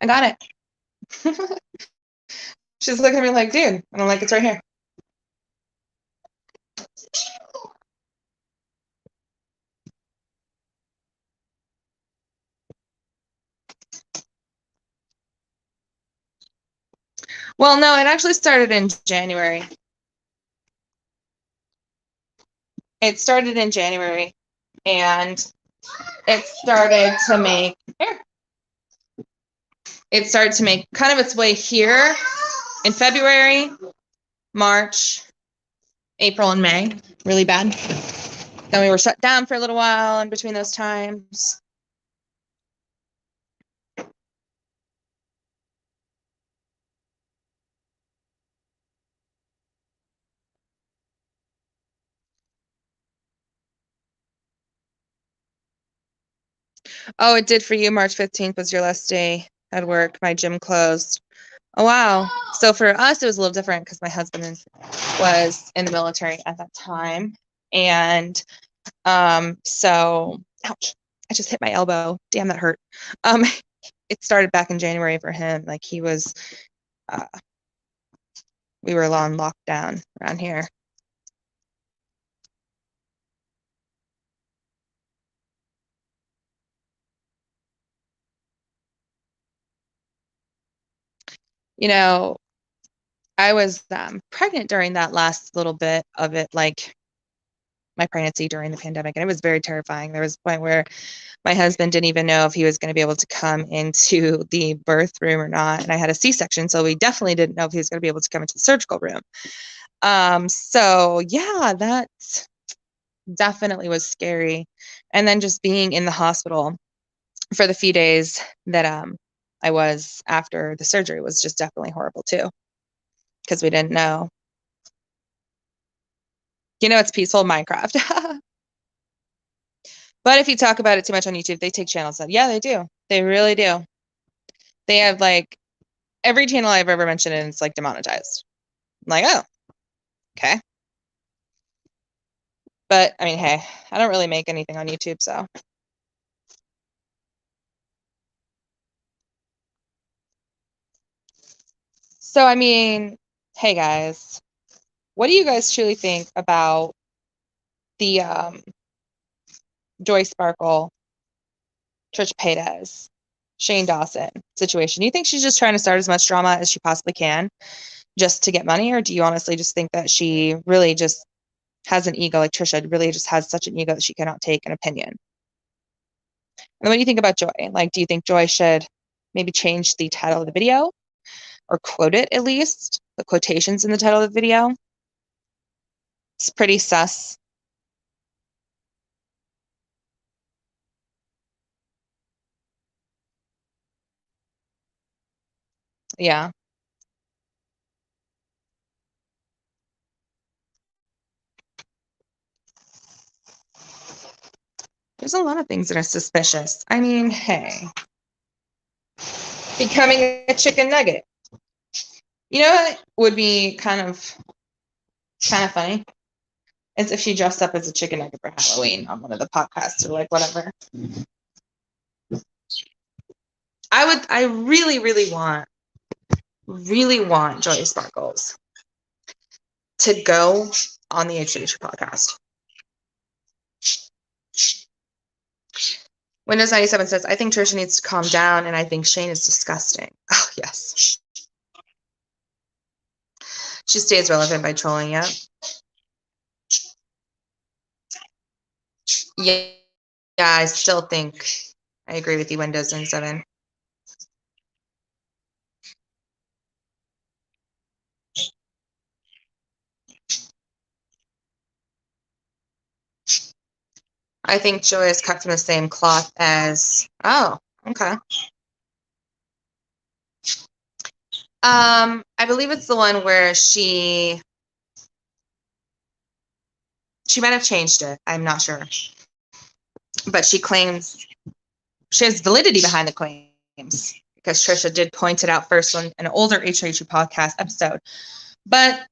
S1: I got it. She's looking at me like, dude. And I'm like, it's right here. Well, no, it actually started in January. It started in January, and it started to make kind of its way here in February, March, April, and May. Really bad. Then we were shut down for a little while in between those times. Oh, it did for you. March 15th was your last day at work. My gym closed. Oh, wow. So for us, it was a little different because my husband was in the military at that time. And so, ouch, I just hit my elbow. Damn, that hurt. It started back in January for him. Like he was, we were on lockdown around here. You know, I was pregnant during that last little bit of it. Like my pregnancy during the pandemic, and it was very terrifying. There was a point where my husband didn't even know if he was going to be able to come into the birth room or not, and I had a C-section, so we definitely didn't know if he was going to be able to come into the surgical room. So yeah, that definitely was scary. And then just being in the hospital for the few days that I was after the surgery was just definitely horrible too, because we didn't know. It's peaceful Minecraft. But if you talk about it too much on YouTube, they take channels down. Yeah, they do. They really do. They have like every channel I've ever mentioned, and it's like demonetized. I'm like, oh, okay. But I mean, hey, I don't really make anything on YouTube, so. So, I mean, hey guys, what do you guys truly think about the Joy Sparkle, Trisha Paytas, Shane Dawson situation? Do you think she's just trying to start as much drama as she possibly can just to get money? Or do you honestly just think that she really just has an ego, like Trisha really just has such an ego that she cannot take an opinion? And what do you think about Joy? Like, do you think Joy should maybe change the title of the video or quote it at least? The quotations in the title of the video? It's pretty sus. Yeah. There's a lot of things that are suspicious. I mean, hey, becoming a chicken nugget. You know what would be kind of funny? Is if she dressed up as a chicken nugget for Halloween on one of the podcasts or like whatever. I really want Joy Sparkles to go on the HH podcast. Windows 97 says, I think Trisha needs to calm down, and I think Shane is disgusting. Oh, yes. She stays relevant by trolling, yeah. Yeah, I still think I agree with you, Windows 97. I think Joy is cut from the same cloth as, oh, okay. I believe it's the one where she might have changed it. I'm not sure. But she claims she has validity behind the claims because Trisha did point it out first on an older HHU podcast episode, but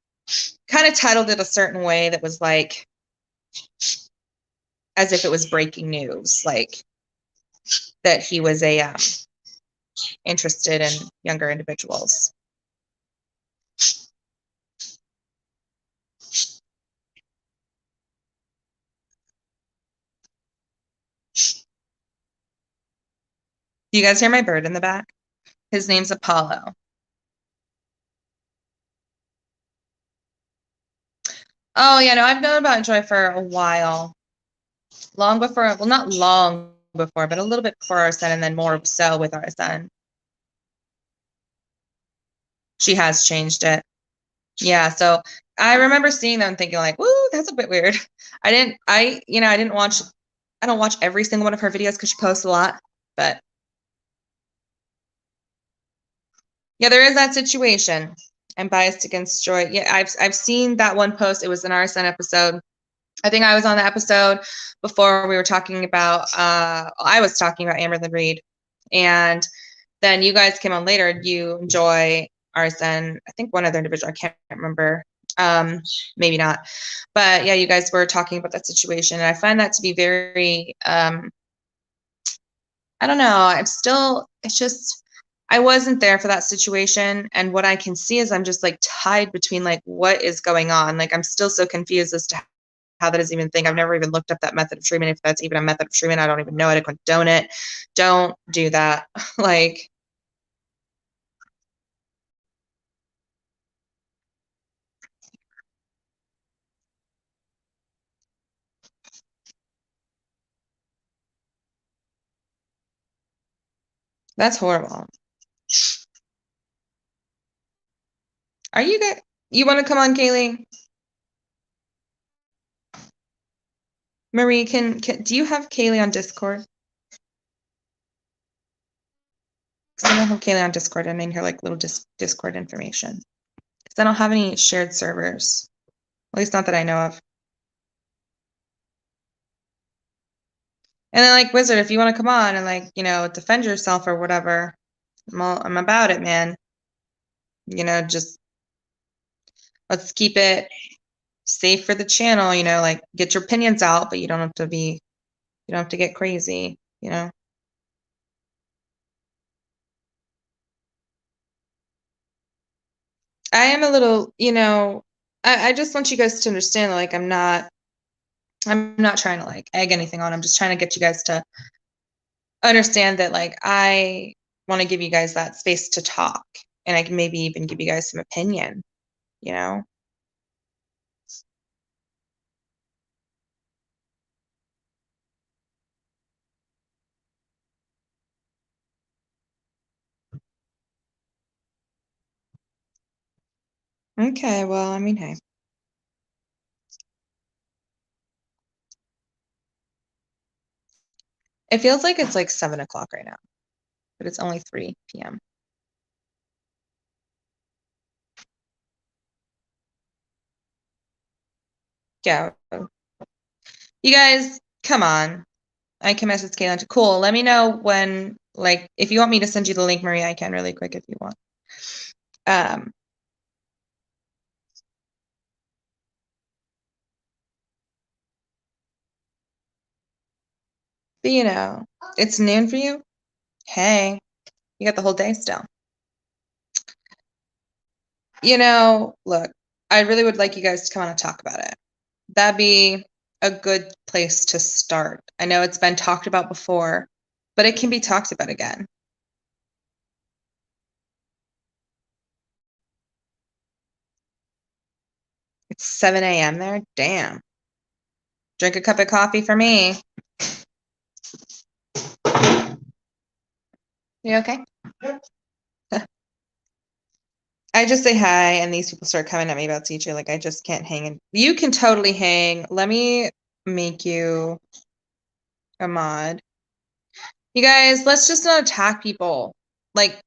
S1: kind of titled it a certain way that was like as if it was breaking news, like that he was a interested in younger individuals. Do you guys hear my bird in the back? His name's Apollo. Oh, yeah, no, I've known about Joy for a while. Long before, well, not long before, but a little bit before our son, and then more so with our son. She has changed it. Yeah, so I remember seeing them and thinking like, woo, that's a bit weird. I don't watch every single one of her videos because she posts a lot, but yeah, there is that situation. I'm biased against Joy. Yeah, I've seen that one post. It was an RSN episode. I think I was on the episode before we were talking about, I was talking about Amberlyn Reed. And then you guys came on later. You, Joy, RSN, I think one other individual, I can't remember. Maybe not. But yeah, you guys were talking about that situation. And I find that to be very, I don't know. It's just, I wasn't there for that situation. And what I can see is I'm just like tied between like, what is going on? Like, I'm still so confused as to how that is even a thing. I've never even looked up that method of treatment. If that's even a method of treatment, I don't even know it. I condone it. Don't do that. Like, That's horrible. Are you good? You want to come on, Kaylee? Marie, can do you have Kaylee on Discord? Because I don't have Kaylee on Discord. I need her like little Discord information. Because I don't have any shared servers. At least not that I know of. And then like Wizard, if you want to come on and like, defend yourself or whatever, I'm about it, man. Just let's keep it safe for the channel, like get your opinions out, but you don't have to get crazy, I am a little, I just want you guys to understand, like, I'm not trying to like egg anything on. I'm just trying to get you guys to understand that, like, I want to give you guys that space to talk, and I can maybe even give you guys some opinion, Okay, well, I mean, hey. It feels like it's like 7 o'clock right now, but it's only 3 p.m. Yeah. You guys, come on. I can message Kaylin. Cool. Let me know when, like, if you want me to send you the link, Maria, I can really quick if you want. But it's noon for you. Hey, you got the whole day still. Look, I really would like you guys to come on and talk about it. That'd be a good place to start. I know it's been talked about before, but it can be talked about again. It's 7 a.m. there. Damn. Drink a cup of coffee for me. You okay? I just say hi, and these people start coming at me about teacher. Like, I just can't hang. And you can totally hang. Let me make you a mod. You guys, let's just not attack people. Like,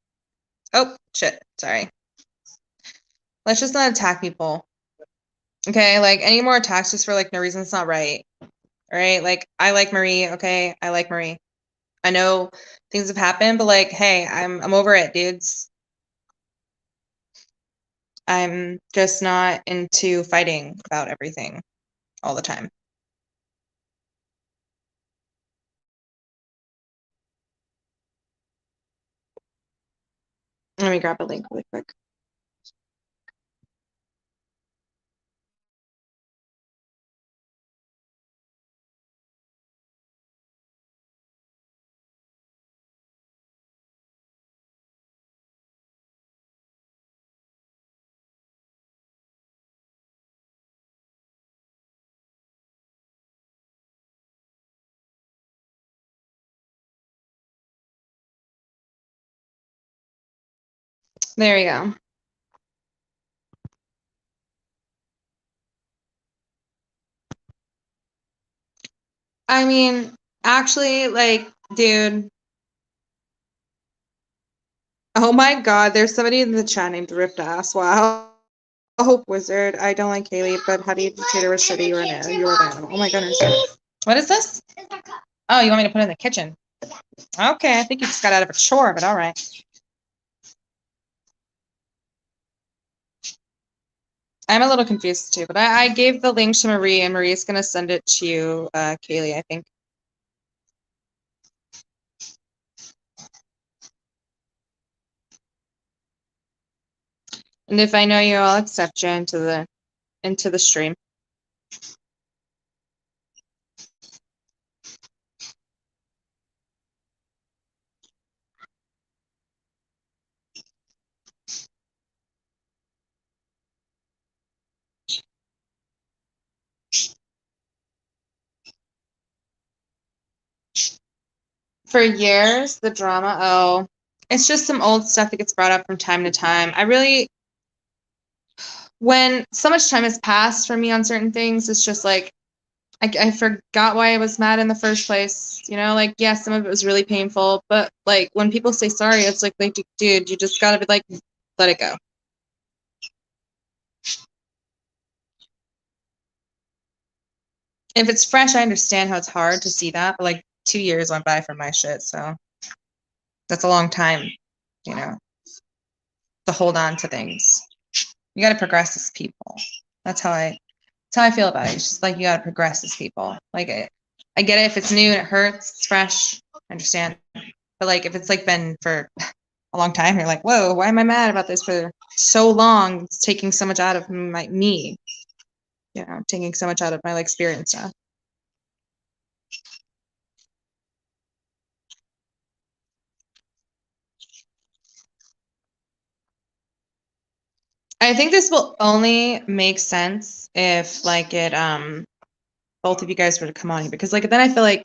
S1: oh, shit. Sorry. Let's just not attack people. Okay? Like, any more attacks just for, like, no reason, it's not right. All right? Like, I like Marie, okay? I like Marie. I know things have happened, but, like, hey, I'm over it, dudes. I'm just not into fighting about everything all the time. Let me grab a link really quick. There you go. I mean, actually, like, dude. Oh my God, there's somebody in the chat named Ripped Ass. Wow. Hope Wizard. I don't like Haley, but how do you treat her with shitty? You're an animal. Oh my goodness. What is this? Oh, you want me to put it in the kitchen? Okay, I think you just got out of a chore, but all right. I'm a little confused too, but I gave the link to Marie, and Marie's gonna send it to you, Kaylee, I think. And if I know you, I'll accept you into the stream. For years, the drama. Oh, It's just some old stuff that gets brought up from time to time. When so much time has passed for me on certain things, it's just like, I forgot why I was mad in the first place. Like, yeah, some of it was really painful, but like when people say sorry, it's like, dude, you just gotta be like, let it go. If it's fresh, I understand how it's hard to see that, but like 2 years went by for my shit, so that's a long time, to hold on to things. You gotta progress as people. That's how I feel about it. It's just like you gotta progress as people. Like I get it if it's new and it hurts, it's fresh, I understand. But like if it's like been for a long time, you're like, whoa, why am I mad about this for so long? It's taking so much out of me, taking so much out of my like spirit and stuff. I think this will only make sense if like it both of you guys were to come on here, because like then I feel like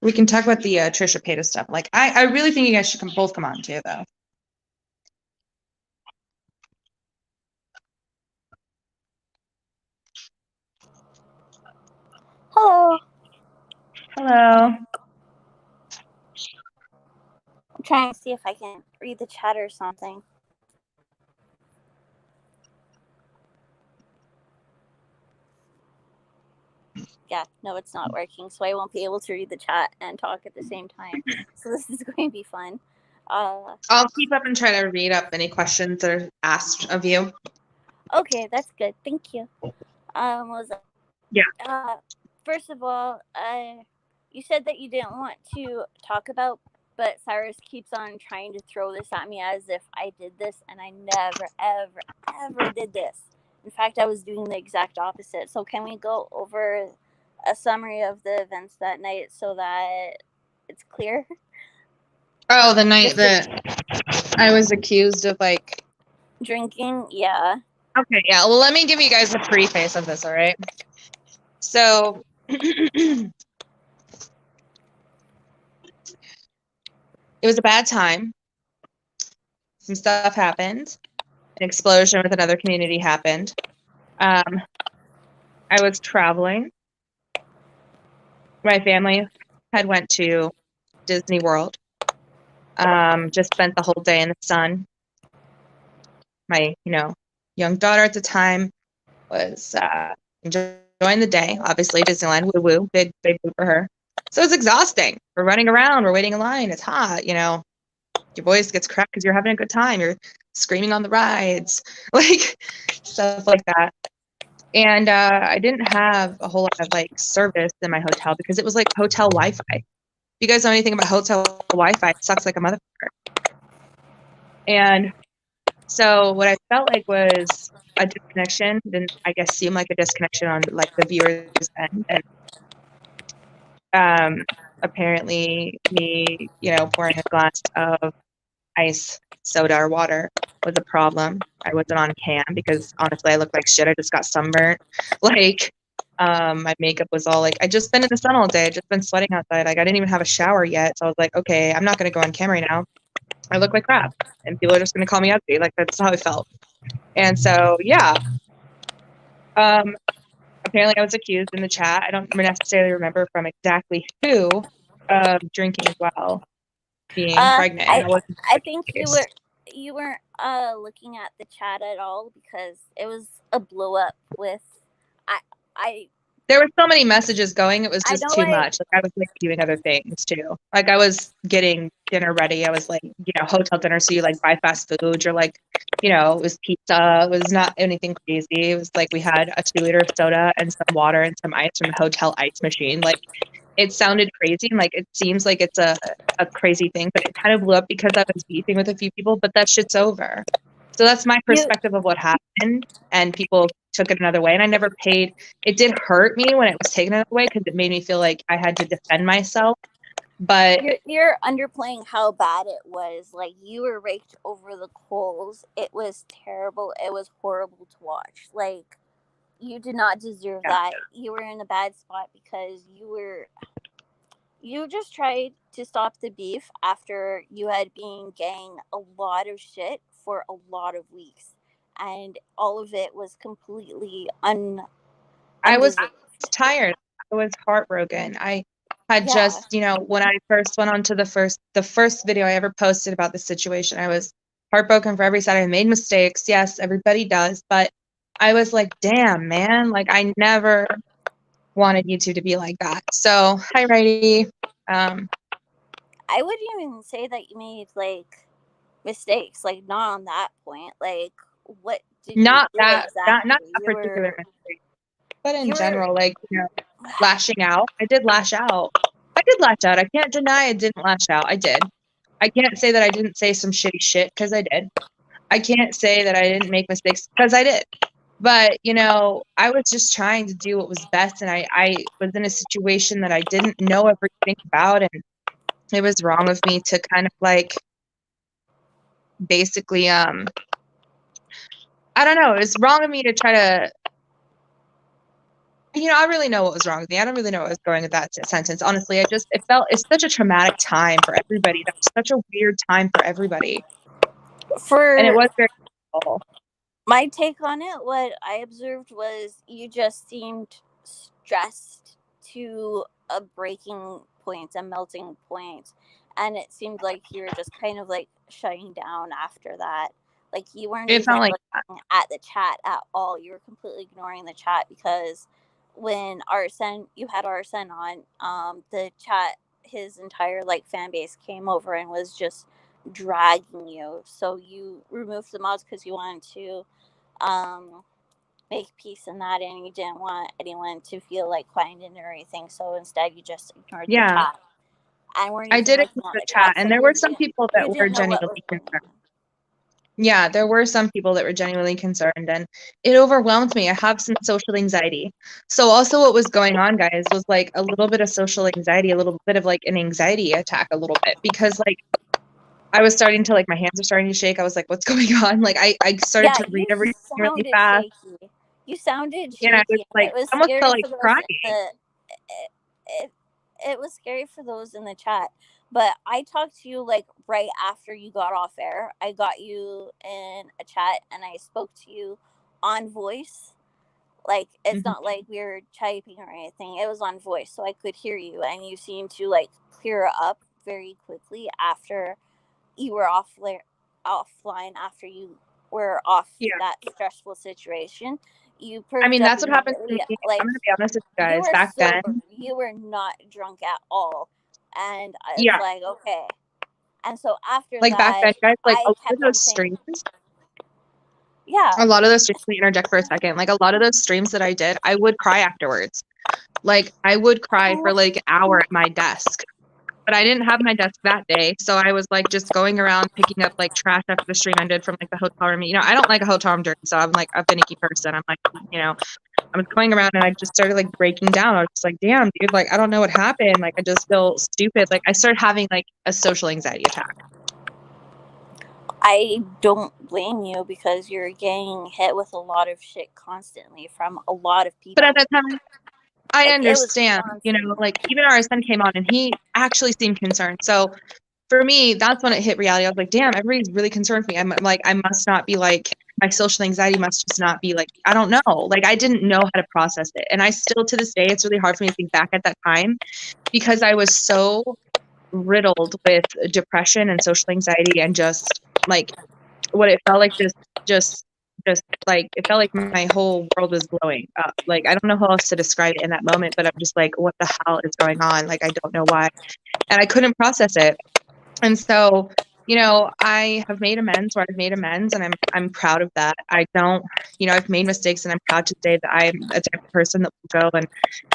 S1: we can talk about the Trisha Paytas stuff. Like I really think you guys should both come on too though.
S4: Hello.
S1: Hello.
S4: I'm trying to see if I can read the chat or something. Yeah, no, it's not working, so I won't be able to read the chat and talk at the same time. So this is going to be fun.
S1: I'll keep up and try to read up any questions that are asked of you.
S4: Okay, that's good. Thank you. Was that?
S1: Yeah.
S4: First of all, you said that you didn't want to talk about, but Cyrus keeps on trying to throw this at me as if I did this, and I never, ever, ever did this. In fact, I was doing the exact opposite. So can we go over a summary of the events that night so that it's clear?
S1: Oh, the night that I was accused of like
S4: drinking, yeah.
S1: Okay, yeah. Well, let me give you guys a preface of this, all right? So it was a bad time. Some stuff happened. An explosion with another community happened. I was traveling. My family had went to Disney World. Just spent the whole day in the sun. My, young daughter at the time was enjoying the day. Obviously, Disneyland, woo woo, big woo for her. So it's exhausting. We're running around. We're waiting in line. It's hot. Your voice gets cracked because you're having a good time. You're screaming on the rides, like stuff like that. And I didn't have a whole lot of like service in my hotel because it was like hotel Wi-Fi. If you guys know anything about hotel Wi-Fi, it sucks like a motherfucker. And so what I felt like was a disconnection. Didn't, I guess, seem like a disconnection on like the viewer's end. And apparently me, pouring a glass of ice, soda, or water was a problem. I wasn't on cam because honestly I looked like shit. I just got sunburnt. Like my makeup was all like, I just been in the sun all day. I just been sweating outside. Like I didn't even have a shower yet. So I was like, okay, I'm not gonna go on camera right now. I look like crap. And people are just gonna call me ugly. Like that's how I felt. And so yeah. Apparently I was accused in the chat. I don't necessarily remember from exactly who of drinking as well, being pregnant.
S4: I think you weren't looking at the chat at all because it was a blow up with I
S1: there were so many messages going, it was just too much. Like I was like doing other things too. Like I was getting dinner ready. I was like, hotel dinner, so you like buy fast food. You're like, it was pizza. It was not anything crazy. It was like we had a 2-liter of soda and some water and some ice from the hotel ice machine. Like it sounded crazy and like it seems like it's a crazy thing, but it kind of blew up because I was beefing with a few people, but that shit's over. So that's my perspective of what happened, and people took it another way, and I never paid. It did hurt me when it was taken another way because it made me feel like I had to defend myself. But
S4: you're underplaying how bad it was. Like you were raked over the coals. It was terrible. It was horrible to watch. Like you did not deserve that. You were in a bad spot because you you just tried to stop the beef after you had been getting a lot of shit for a lot of weeks, and all of it was completely
S1: I was
S4: undeserved.
S1: tired. I was heartbroken. I had
S4: Yeah.
S1: just, when I first went on to the first video I ever posted about the situation, I was heartbroken for every side. I made mistakes. Yes, everybody does. But I was like, damn, man, like I never wanted you two to be like that. So, hi, Righty.
S4: I wouldn't even say that you made like mistakes, like not on that point. Like, what did
S1: Not
S4: you do
S1: that,
S4: exactly?
S1: not that
S4: You
S1: particular
S4: were,
S1: mistake, but in
S4: you were,
S1: general, like, lashing out. I did lash out. I did lash out. I can't deny I didn't lash out. I did. I can't say that I didn't say some shitty shit because I did. I can't say that I didn't make mistakes because I did. But, I was just trying to do what was best. And I was in a situation that I didn't know everything about. And it was wrong of me to kind of like basically, I don't know. It was wrong of me to try to, I really know what was wrong with me. I don't really know what was going with that sentence. Honestly, it's such a traumatic time for everybody. That was such a weird time for everybody. And it
S4: for
S1: was very awful.
S4: my take on it, what I observed was you just seemed stressed to a breaking point, a melting point, and it seemed like you were just kind of like shutting down after that. Like you weren't
S1: It
S4: even
S1: felt like
S4: looking at the chat at all. You were completely ignoring the chat because when you had Arsene on, the chat, his entire like fan base came over and was just dragging you. So you removed the mods because you wanted to make peace in that, and you didn't want anyone to feel like questioned or anything. So instead, you just ignored the
S1: yeah.
S4: chat and weren't
S1: I
S4: even
S1: did
S4: looking
S1: ignore
S4: at
S1: the
S4: the
S1: chat,
S4: chat.
S1: and
S4: So
S1: there were some people
S4: you
S1: that were
S4: didn't know what was
S1: genuinely
S4: going
S1: concerned.
S4: on.
S1: Yeah, there were some people that were genuinely concerned, and it overwhelmed me. I have some social anxiety. So also what was going on, guys, was like a little bit of social anxiety, a little bit of like an anxiety attack a little bit, because like I was starting to, like, my hands are starting to shake. I was like, what's going on? Like I started to read
S4: You
S1: everything really
S4: sounded
S1: fast.
S4: shaky. You sounded
S1: And I was
S4: shaky.
S1: like,
S4: It was
S1: I almost
S4: scary
S1: felt like
S4: for those
S1: crying.
S4: in the. It, it was scary for those in the chat. But I talked to you like right after you got off air. I got you in a chat and I spoke to you on voice. Like it's not like we were typing or anything. It was on voice, so I could hear you, and you seemed to like clear up very quickly after you were offline after you were off
S1: Yeah.
S4: that stressful situation. You
S1: I mean,
S4: perked up
S1: that's what happened to
S4: immediately.
S1: me.
S4: Like
S1: I'm gonna be honest with you
S4: you
S1: guys.
S4: were
S1: Back then,
S4: sober. You were not drunk at all. And it's
S1: yeah,
S4: like, okay. And so after
S1: like back
S4: that,
S1: then, guys, like a
S4: I
S1: lot of
S4: kept on
S1: those
S4: saying,
S1: streams,
S4: yeah,
S1: a lot of those streams, let me interject for a second. Like a lot of those streams that I did, I would cry afterwards. Like I would cry for like an hour at my desk. But I didn't have my desk that day, so I was like just going around picking up like trash after the stream ended from like the hotel room. I don't like a hotel room dirty, so I'm like a finicky person. I'm like, I was going around and I just started like breaking down. I was just like, damn, dude, like I don't know what happened. Like I just feel stupid. Like I started having like a social anxiety attack.
S4: I don't blame you because you're getting hit with a lot of shit constantly from a lot of people.
S1: But at that time, I
S4: Like, it was
S1: understand,
S4: constant.
S1: like even our son came on and he actually seemed concerned. So for me, that's when it hit reality. I was like, damn, everybody's really concerned for me. I'm like, I must not be like, my social anxiety must just not be like, I don't know. Like, I didn't know how to process it. And I still, to this day, it's really hard for me to think back at that time because I was so riddled with depression and social anxiety and just like what it felt like, just like, it felt like my whole world was blowing up. Like, I don't know how else to describe it in that moment, but I'm just like, what the hell is going on? Like, I don't know why. And I couldn't process it. And so, I have made amends where I've made amends, and I'm proud of that. I don't, I've made mistakes, and I'm proud to say that I'm a type of person that will go and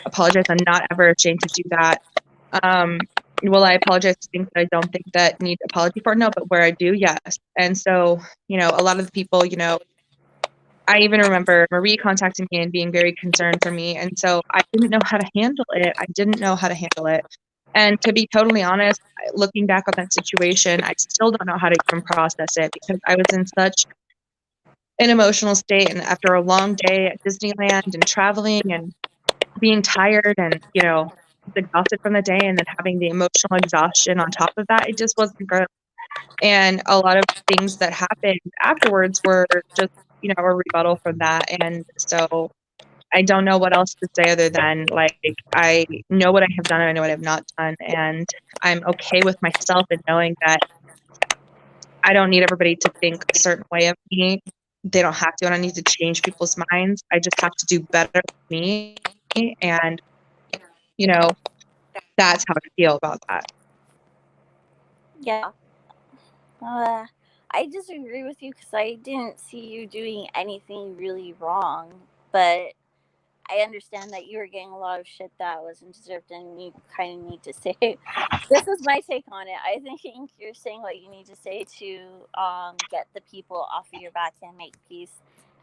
S1: apologize. I'm not ever ashamed to do that. Will I apologize for things that I don't think that need apology for? No, but where I do, yes. And so, a lot of the people, I even remember Marie contacting me and being very concerned for me. And so I didn't know how to handle it. And to be totally honest, looking back on that situation, I still don't know how to even process it because I was in such an emotional state. And after a long day at Disneyland and traveling and being tired and, exhausted from the day, and then having the emotional exhaustion on top of that, it just wasn't good. And a lot of things that happened afterwards were just, you know, a rebuttal from that. And so I don't know what else to say other than, like, I know what I have done and I know what I have not done. And I'm okay with myself and knowing that I don't need everybody to think a certain way of me. They don't have to. I don't need to change people's minds. I just have to do better with me. And, you know, that's how I feel about that.
S4: Yeah. I disagree with you because I didn't see you doing anything really wrong, but I understand that you were getting a lot of shit that wasn't deserved, and you kind of need to say. This is my take on it. I think you're saying what you need to say to get the people off of your back and make peace.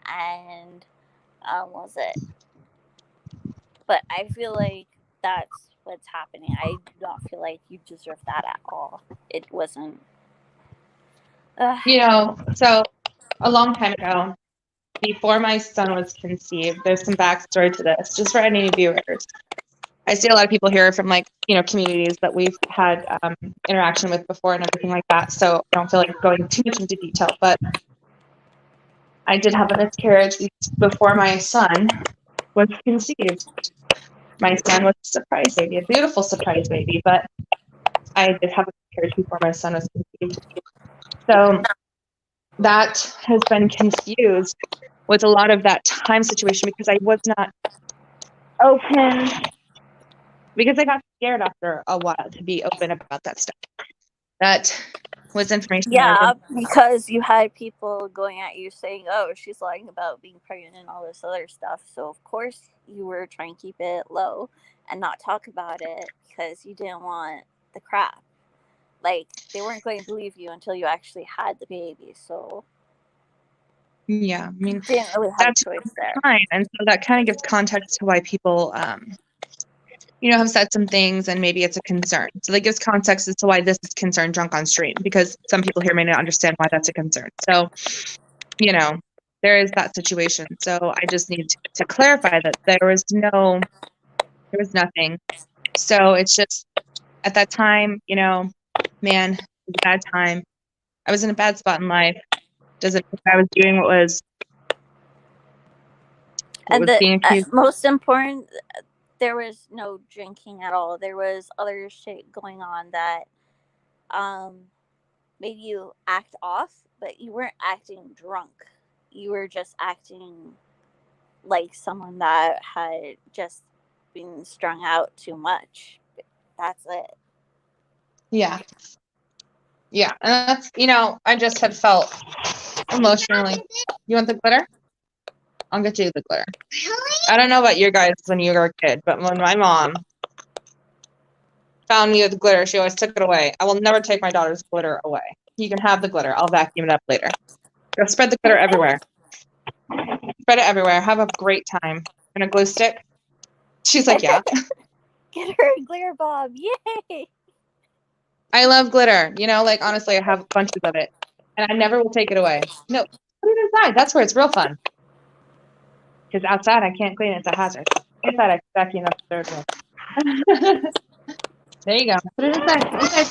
S4: And what was it? But I feel like that's what's happening. I do not feel like you deserve that at all. It wasn't.
S1: You know, so a long time ago, before my son was conceived, there's some backstory to this, just for any viewers. I see a lot of people here from, like, you know, communities that we've had interaction with before and everything like that. So I don't feel like going too much into detail, but I did have a miscarriage before my son was conceived. My son was a surprise baby, a beautiful surprise baby, but I did have a miscarriage before my son was conceived. So that has been confused with a lot of that time situation because I was not open, because I got scared after a while to be open about that stuff. That was information.
S4: Yeah, because you had people going at you saying, "Oh, she's lying about being pregnant and all this other stuff." So of course you were trying to keep it low and not talk about it because you didn't want the crap. Like, they weren't going to believe you until you actually had the baby. So
S1: yeah, I mean,
S4: you didn't really have
S1: that's
S4: a choice there.
S1: fine. And so that kind of gives context to why people, you know, have said some things and maybe it's a concern. So that gives context as to why this is concern drunk on stream, because some people here may not understand why that's a concern. So, you know, there is that situation. So I just need to clarify that there was nothing. So it's just at that time, you know, man, it was a bad time. I was in a bad spot in life. Doesn't mean I was doing what was being accused.
S4: Most important, there was no drinking at all. There was other shit going on that made you act off, but you weren't acting drunk. You were just acting like someone that had just been strung out too much. That's it.
S1: Yeah. Yeah. And that's, you know, I just had felt emotionally. You want the glitter? I'll get you the glitter. I don't know about you guys when you were a kid, but when my mom found me with glitter, she always took it away. I will never take my daughter's glitter away. You can have the glitter. I'll vacuum it up later. Go spread the glitter everywhere. Spread it everywhere. Have a great time. And a glue stick? She's like, yeah.
S4: Get her a glitter bomb. Yay!
S1: I love glitter. You know, like, honestly, I have bunches of it. And I never will take it away. No, put it inside. That's where it's real fun. Because outside, I can't clean it. It's a hazard. Inside, I can vacuum up the third one. There you go. Put it inside.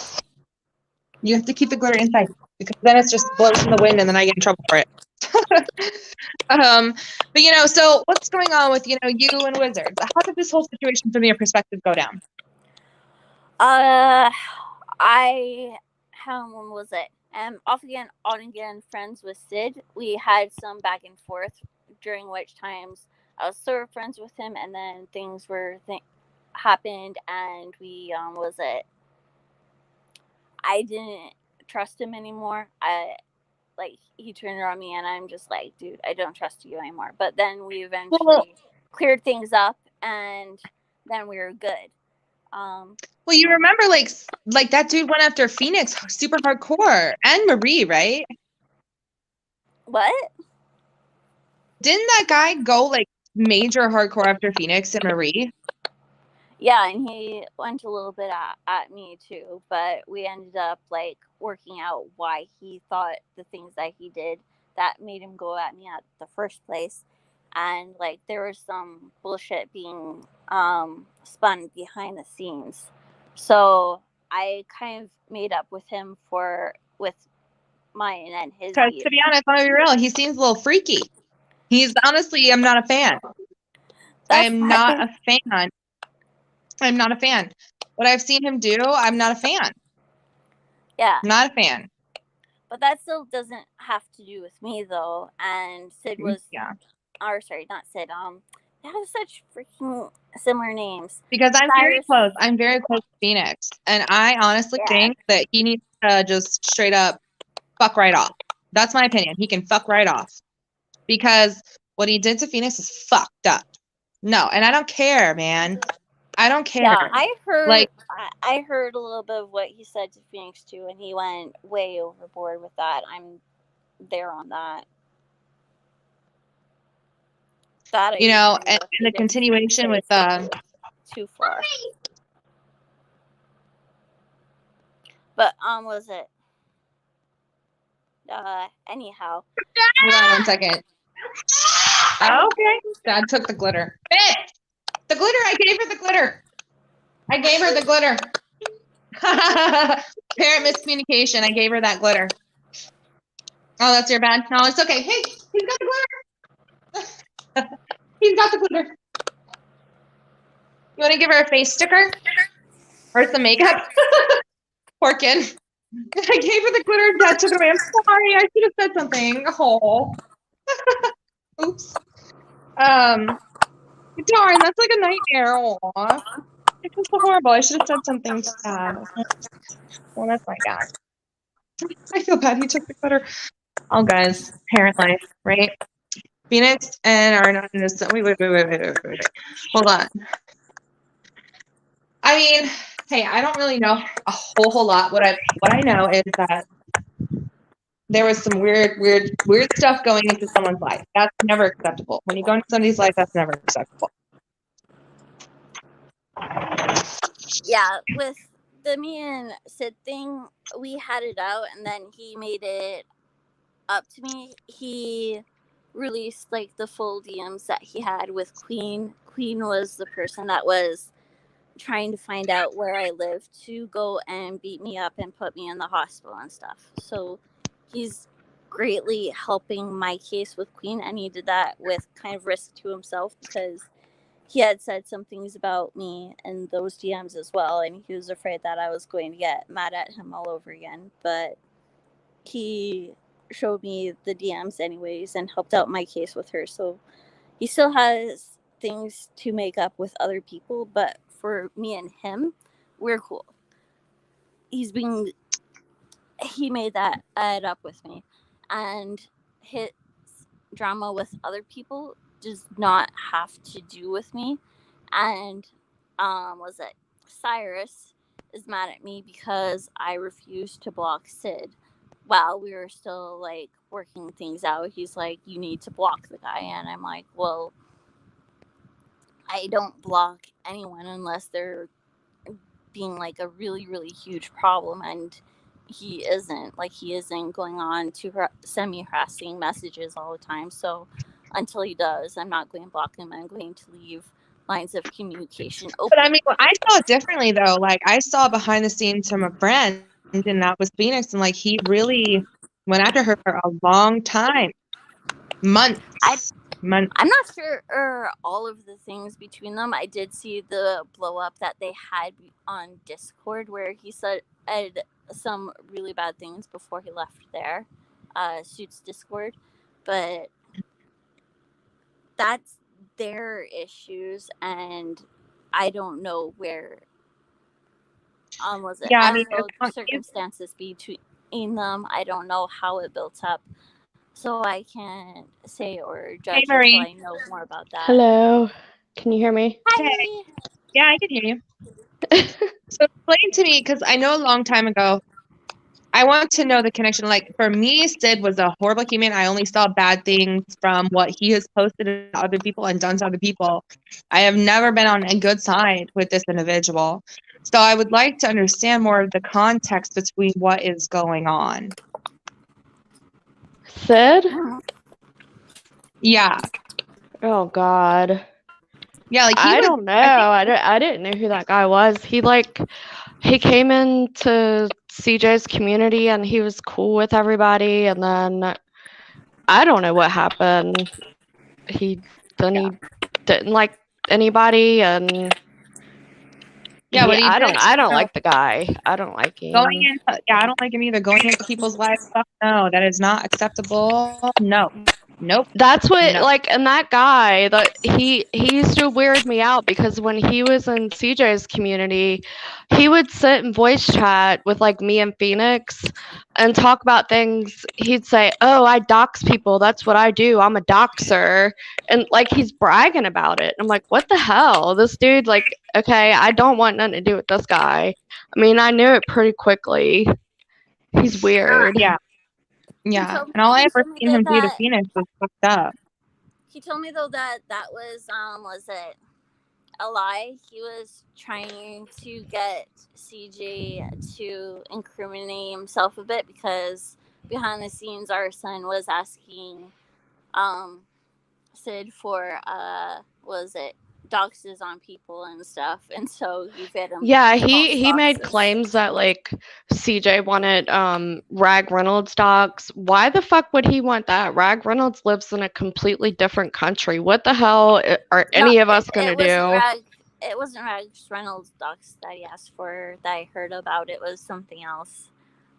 S1: You have to keep the glitter inside, because then it's just blows in the wind and then I get in trouble for it. But, you know, so what's going on with, you know, you and Wizards? How did this whole situation from your perspective go down?
S4: How was it? Off again, on again, friends with Sid. We had some back and forth, during which times I was sort of friends with him, and then things happened, and we I didn't trust him anymore. He turned on me, and I'm just like, dude, I don't trust you anymore. But then we eventually cleared things up, and then we were good.
S1: Well, you remember, like that dude went after Phoenix super hardcore, and Marie, right?
S4: What?
S1: Didn't that guy go like major hardcore after Phoenix and Marie?
S4: Yeah, and he went a little bit at me too, but we ended up like working out why he thought the things that he did that made him go at me at the first place. and like there was some bullshit being spun behind the scenes. So I kind of made up with him with mine and his
S1: Because
S4: beef.
S1: to be honest, I'm gonna be real, he seems a little freaky. Honestly, I'm not a fan. I am not a fan. I'm not a fan. What I've seen him do, I'm not a fan.
S4: Yeah.
S1: Not a fan.
S4: But that still doesn't have to do with me though. And Sid was or sorry, not Sid. They have such freaking similar names.
S1: Because I'm very close. I'm very close to Phoenix. And I honestly think that he needs to just straight up fuck right off. That's my opinion. He can fuck right off. Because what he did to Phoenix is fucked up. No, and I don't care, man. I don't care.
S4: Yeah, I heard a little bit of what he said to Phoenix too, and he went way overboard with that. I'm there on that.
S1: You know, and the continuation with
S4: too far. But was it? Anyhow.
S1: Hold on 1 second. Okay. Dad took the glitter. The glitter. I gave her the glitter. I gave her the glitter. Parent miscommunication. I gave her that glitter. Oh, that's your bad? No, it's okay. Hey, he's got the glitter. He's got the glitter. You want to give her a face sticker? Or some makeup? Porkin. I gave her the glitter. Dad took it away. I'm sorry. I should have said something. Oh. Oops. Darn, that's like a nightmare. Aw. It was so horrible. I should have said something sad. Well, that's my God. I feel bad. He took the glitter. Oh, guys, parent life, right? Phoenix and are not innocent. Wait. Hold on. I mean, hey, I don't really know a whole lot. What I know is that there was some weird stuff going into someone's life. That's never acceptable. When you go into somebody's life, that's never acceptable.
S4: Yeah, with the me and Sid thing, we had it out, and then he made it up to me. He released like the full DMs that he had with Queen. Queen was the person that was trying to find out where I lived to go and beat me up and put me in the hospital and stuff. So he's greatly helping my case with Queen, and he did that with kind of risk to himself because he had said some things about me in those DMs as well, and he was afraid that I was going to get mad at him all over again. But he showed me the DMs anyways and helped out my case with her. So he still has things to make up with other people, but for me and him, we're cool. He made that add up with me, and his drama with other people does not have to do with me. And was it Cyrus is mad at me because I refused to block Sid while we were still like working things out. He's like, you need to block the guy, and I'm like, well, I don't block anyone unless they're being like a really, really huge problem, and he isn't going on to send me harassing messages all the time. So until he does, I'm not going to block him. I'm going to leave lines of communication open.
S1: But I mean, I saw it differently though. Like I saw behind the scenes from a friend, and that was Phoenix, and like he really went after her for a long time, months.
S4: I'm not sure all of the things between them. I did see the blow up that they had on Discord where he said some really bad things before he left there, Suits Discord, but that's their issues, and I don't know where was it.
S1: Yeah,
S4: I don't know the circumstances between them. I don't know how it built up. So I can't say or judge until I know more about that.
S5: Hello. Can you hear me?
S4: Hi.
S1: Yeah, I can hear you. So explain to me, because I know a long time ago, I want to know the connection. Like for me, Sid was a horrible human. I only saw bad things from what he has posted to other people and done to other people. I have never been on a good side with this individual. So I would like to understand more of the context between what is going on.
S5: Sid?
S1: Yeah.
S5: Oh God.
S1: Yeah, like
S5: I don't know. I didn't know who that guy was. He came into CJ's community and he was cool with everybody, and then I don't know what happened. He didn't like anybody, and
S1: yeah, what he
S5: I
S1: did,
S5: don't like the guy. I don't like
S1: going
S5: him.
S1: into, yeah, I don't like him either. Going into people's lives, fuck no, that is not acceptable. No, nope,
S5: That's what,
S1: no.
S5: like, and that guy, that he used to weird me out because when he was in CJ's community, he would sit and voice chat with like me and Phoenix and talk about things. He'd say, "Oh, I dox people. That's what I do. I'm a doxer," and like he's bragging about it. I'm like, "What the hell? This dude, like, okay, I don't want nothing to do with this guy." I mean, I knew it pretty quickly. He's weird.
S1: Yeah, yeah. And all I
S4: he
S1: ever
S4: told me
S1: seen him do to
S4: that
S1: Phoenix was fucked up.
S4: he told me though that was it a lie? He was trying to get CJ to incriminate himself a bit because behind the scenes, our son was asking Sid for was it doxes on people and stuff, and so he fed him.
S5: Yeah, he made claims that like CJ wanted Rag Reynolds docs. Why the fuck would he want that? Rag Reynolds lives in a completely different country. What the hell are any of us gonna do?
S4: It wasn't Rag Reynolds docs that he asked for that I heard about. It was something else.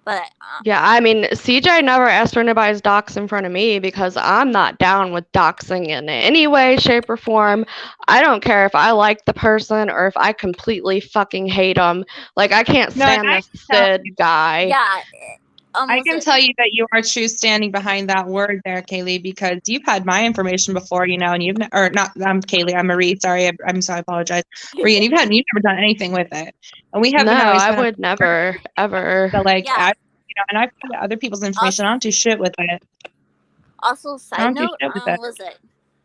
S4: But
S5: yeah, I mean, CJ never asked for anybody's docs in front of me because I'm not down with doxing in any way, shape, or form. I don't care if I like the person or if I completely fucking hate them. Like, I can't stand this Sid guy.
S4: Yeah.
S1: I can tell you that you are true standing behind that word there, Kaylee, because you've had my information before, you know, and you've or not. I'm Kaylee. I'm Marie. Sorry, I'm sorry. I apologize. Marie, and you've never done anything with it, and we have.
S5: No,
S1: always
S5: I
S1: been
S5: would never, ever.
S1: So like,
S4: Yeah.
S1: and I've put other people's information. I don't do shit with it.
S4: Also, side note,
S1: was
S4: it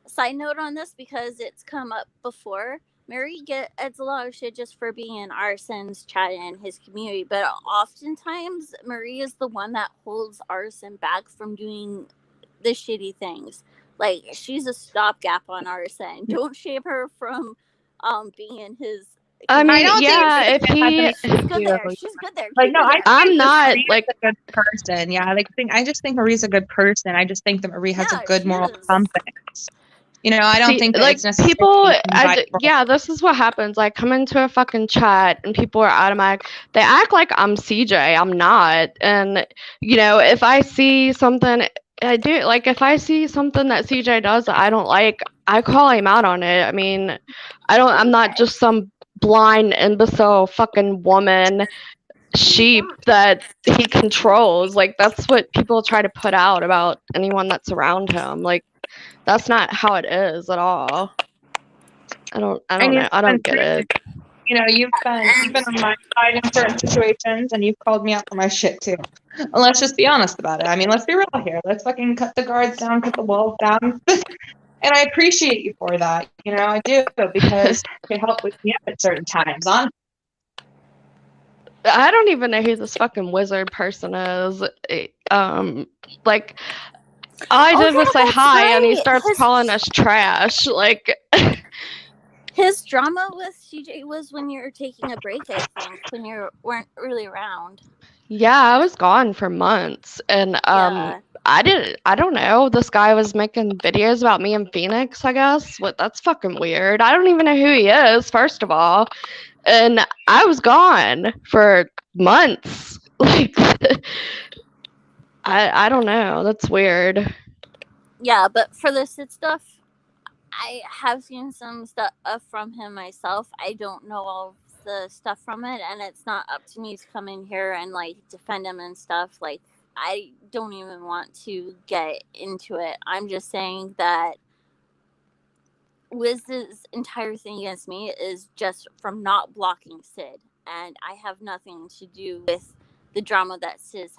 S4: side note on this because it's come up before. Mary gets a lot of shit just for being in Arson's chat in his community, but oftentimes Marie is the one that holds Arson back from doing the shitty things. Like, she's a stopgap on Arson. Don't shame her from being in his.
S5: I mean,
S1: if he,
S4: she's good there. She's good there.
S1: Like, no,
S5: I'm not like
S1: a good person. Yeah, like I just think Marie's a good person. I just think that Marie has a good moral compass. You know, I don't think that
S5: like
S1: it's necessarily
S5: people. Yeah, this is what happens. I come into a fucking chat and people are automatic. They act like I'm CJ. I'm not. And you know, if I see something, I do. Like if I see something that CJ does that I don't like, I call him out on it. I mean, I'm not just some blind imbecile fucking woman sheep that he controls. Like that's what people try to put out about anyone that's around him. Like that's not how it is at all. I don't know. I don't get it.
S1: You know, you've been on my side in certain situations, and you've called me out for my shit too. And let's just be honest about it. I mean, let's be real here. Let's fucking cut the guards down, cut the walls down. And I appreciate you for that. You know, I do, because it helped with me up at certain times. I
S5: don't even know who this fucking wizard person is. Like, all I did was say hi, and he starts calling us trash. Like,
S4: his drama with CJ was when you were taking a break, I think, when you weren't really around.
S5: Yeah, I was gone for months, and I don't know. This guy was making videos about me and Phoenix, I guess. That's fucking weird. I don't even know who he is, first of all. And I was gone for months. Like, I don't know. That's weird.
S4: Yeah, but for the Sid stuff, I have seen some stuff from him myself. I don't know all the stuff from it, and it's not up to me to come in here and like defend him and stuff. Like, I don't even want to get into it. I'm just saying that Wiz's entire thing against me is just from not blocking Sid, and I have nothing to do with the drama that Sid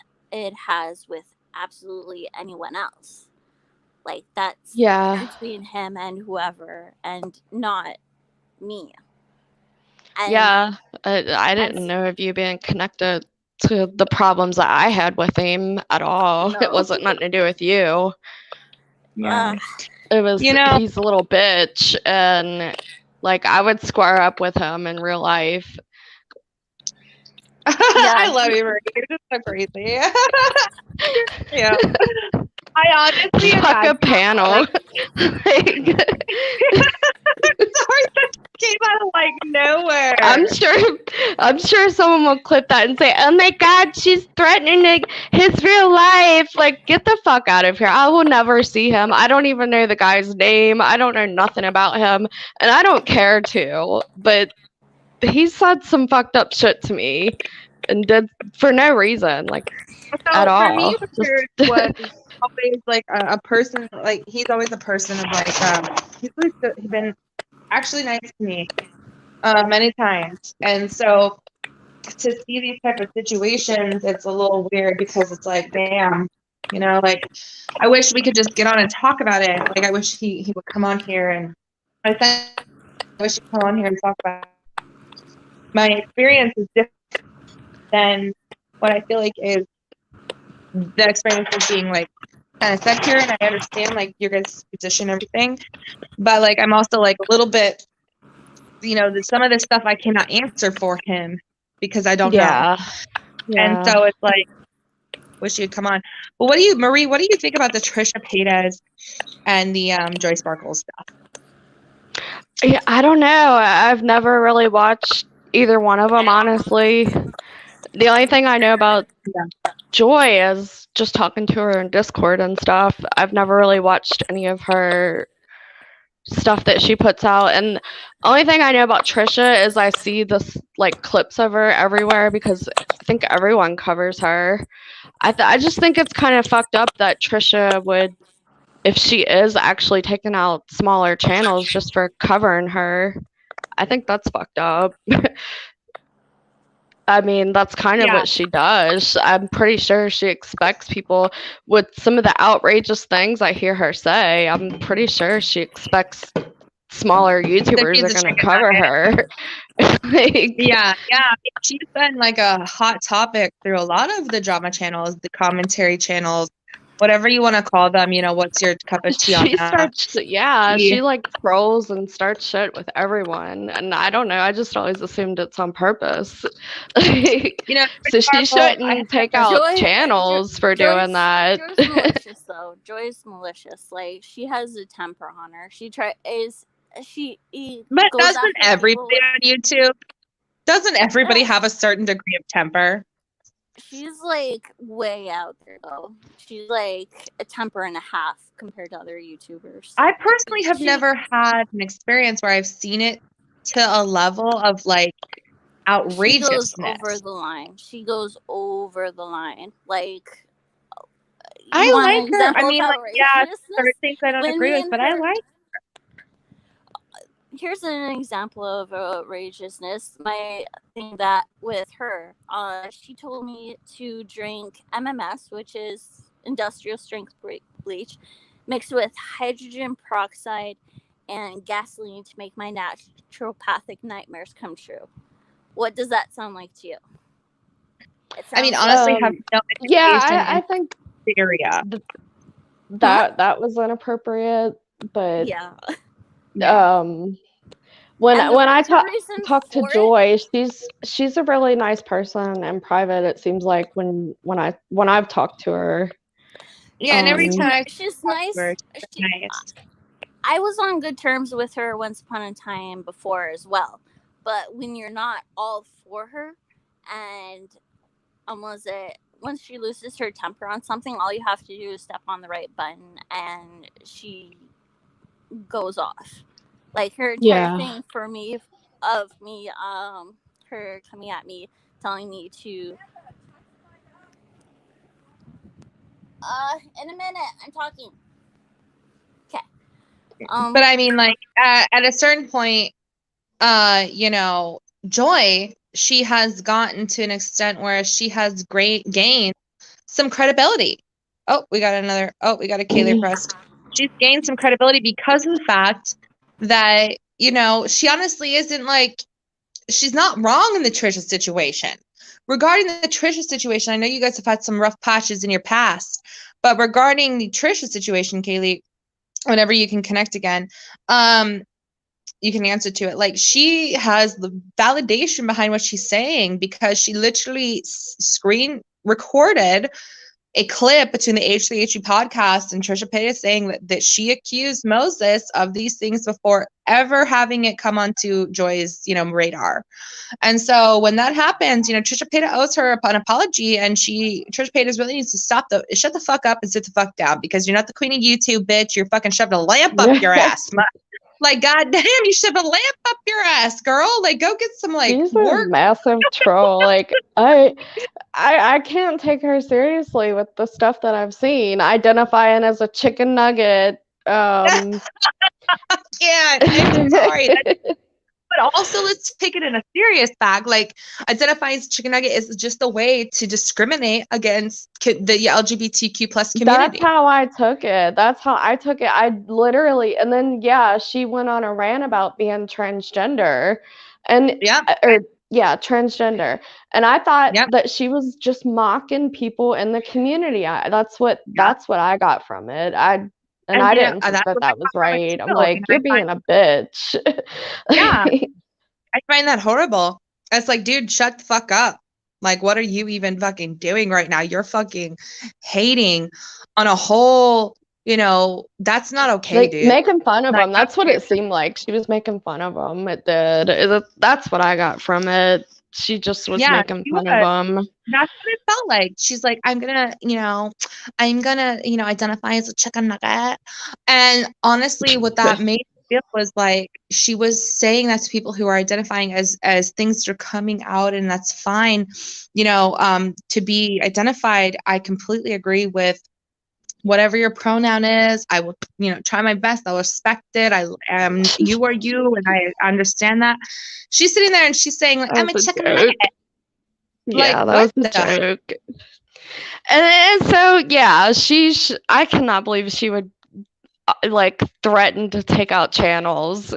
S4: has with absolutely anyone else. Like, that's between him and whoever, and not me. And
S5: I didn't know of you being connected to the problems that I had with him at all. No. It wasn't nothing to do with you.
S1: Yeah.
S5: it was
S1: You know,
S5: he's a little bitch, and like I would square up with him in real life.
S1: I love you, Marie. You're just so crazy. Yeah. I honestly
S5: Fuck a
S1: imagine,
S5: panel. Like,
S1: sorry, that came out of like nowhere.
S5: I'm sure someone will clip that and say, "Oh my God, she's threatening his real life." Like, get the fuck out of here. I will never see him. I don't even know the guy's name. I don't know nothing about him, and I don't care to. But he said some fucked up shit to me, and did for no reason, like at
S1: So for me,
S5: all.
S1: Richard was always like a person. Like he's always a person of like he's been actually nice to me many times, and so to see these type of situations, it's a little weird because it's like, damn, you know, like I wish we could just get on and talk about it. Like I wish he would come on here, and I wish he'd come on here and talk about it. My experience is different than what I feel like is the experience of being like kind of secure, and I understand like your guys' position and everything, but like I'm also like a little bit, you know, some of this stuff I cannot answer for him because I don't know. And so it's like, wish you'd come on. But Marie, what do you think about the Trisha Paytas and the Joy Sparkle stuff?
S5: Yeah, I don't know. I've never really watched either one of them, honestly. The only thing I know about Joy is just talking to her in Discord and stuff. I've never really watched any of her stuff that she puts out, and the only thing I know about Trisha is I see this like clips of her everywhere because I think everyone covers her. I just think it's kind of fucked up that Trisha would, if she is actually taking out smaller channels just for covering her. I think that's fucked up. I mean, that's kind of what she does. I'm pretty sure she expects people with some of the outrageous things I hear her say. I'm pretty sure she expects smaller YouTubers are going to cover her. Like,
S1: yeah. She's been like a hot topic through a lot of the drama channels, the commentary channels, whatever you want to call them. You know, what's your cup of tea on that?
S5: She like trolls and starts shit with everyone, and I don't know. I just always assumed it's on purpose. Like,
S1: you know,
S5: so she shouldn't take out channels for doing that.
S4: Joy's malicious though. Joy's malicious. Like she has a temper on her.
S1: But doesn't everybody on YouTube? Doesn't everybody have a certain degree of temper?
S4: She's like way out there though. She's like a temper and a half compared to other YouTubers.
S1: I personally have never had an experience where I've seen it to a level of like outrageousness.
S4: She goes over the line. She goes over the line. Like
S1: I like her. I mean, like, yeah, there are things I don't agree with, but I like her.
S4: Here's an example of outrageousness. My thing that with her, she told me to drink MMS, which is industrial strength bleach, mixed with hydrogen peroxide and gasoline to make my naturopathic nightmares come true. What does that sound like to you?
S1: I mean, honestly, have no education
S5: I think
S1: the area.
S5: That was inappropriate, but when I talk to Joy, she's a really nice person in private. It seems like when I've talked to her.
S1: Yeah, and every time
S4: she's nice. I was on good terms with her once upon a time before as well. But when you're not all for her, and once she loses her temper on something, all you have to do is step on the right button, and she goes off. Like her entire thing for me, her coming at me, telling me to. In a minute, I'm talking. Okay.
S1: But I mean, like at a certain point, you know, Joy, she has gotten to an extent where she has gained some credibility. We got a Kaylee pressed. She's gained some credibility because of the fact that, you know, she honestly isn't like, she's not wrong in the Trisha situation. Regarding the Trisha situation, I know you guys have had some rough patches in your past, but regarding the Trisha situation, Kaylee, whenever you can connect again, you can answer to it. Like, she has the validation behind what she's saying, because she literally screen recorded a clip between the H3HE podcast and Trisha Paytas saying that she accused Moses of these things before ever having it come onto Joy's, radar. And so when that happens, Trisha Paytas owes her an apology, and Trisha Paytas really needs to shut the fuck up and sit the fuck down, because you're not the queen of YouTube, bitch. You're fucking shoving a lamp up your ass. Like, goddamn, you shoved a lamp up your ass, girl. Like, go get some
S5: She's
S1: work.
S5: a massive troll. Like, I can't take her seriously with the stuff that I've seen. Identifying as a chicken nugget.
S1: Yeah, I'm sorry. But also, let's take it in a serious bag. Like, identifying as a chicken nugget is just a way to discriminate against the LGBTQ plus community.
S5: That's how I took it. I literally, and then she went on a rant about being transgender, and transgender. And I thought that she was just mocking people in the community. That's what I got from it. I didn't think that was right. I'm like, you're being a bitch.
S1: Yeah. I find that horrible. It's like, dude, shut the fuck up. Like, what are you even fucking doing right now? You're fucking hating on a whole, that's not okay, dude.
S5: Making fun of him. That's what it seemed like. She was making fun of him. It did. That's what I got from it. She just was making fun of him.
S1: That's what it felt like. She's like, I'm gonna identify as a chicken nugget. And honestly, what that made me feel was like, she was saying that to people who are identifying as things that are coming out, and that's fine. To be identified, I completely agree with whatever your pronoun is. I will, try my best. I'll respect it. I am, you are you, and I understand that. She's sitting there and she's saying, like, I'm a chicken nugget.
S5: Yeah, that was a joke. And so, I cannot believe she would threaten to take out channels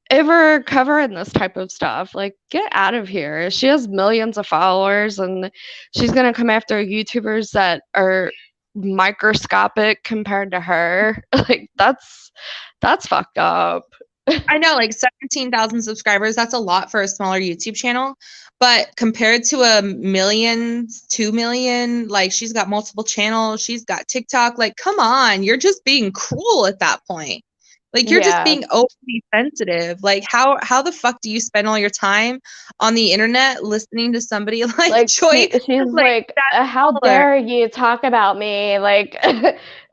S5: ever covering this type of stuff. Like, get out of here. She has millions of followers, and she's gonna come after YouTubers that are microscopic compared to her. Like, that's fucked up.
S1: I know, like 17,000 subscribers, that's a lot for a smaller YouTube channel, but compared to 1 million, 2 million, like, she's got multiple channels, she's got TikTok. Like, come on, you're just being cruel at that point. Like, you're just being overly sensitive. Like, how the fuck do you spend all your time on the internet listening to somebody like Joy?
S5: She's like, how dare you talk about me, like,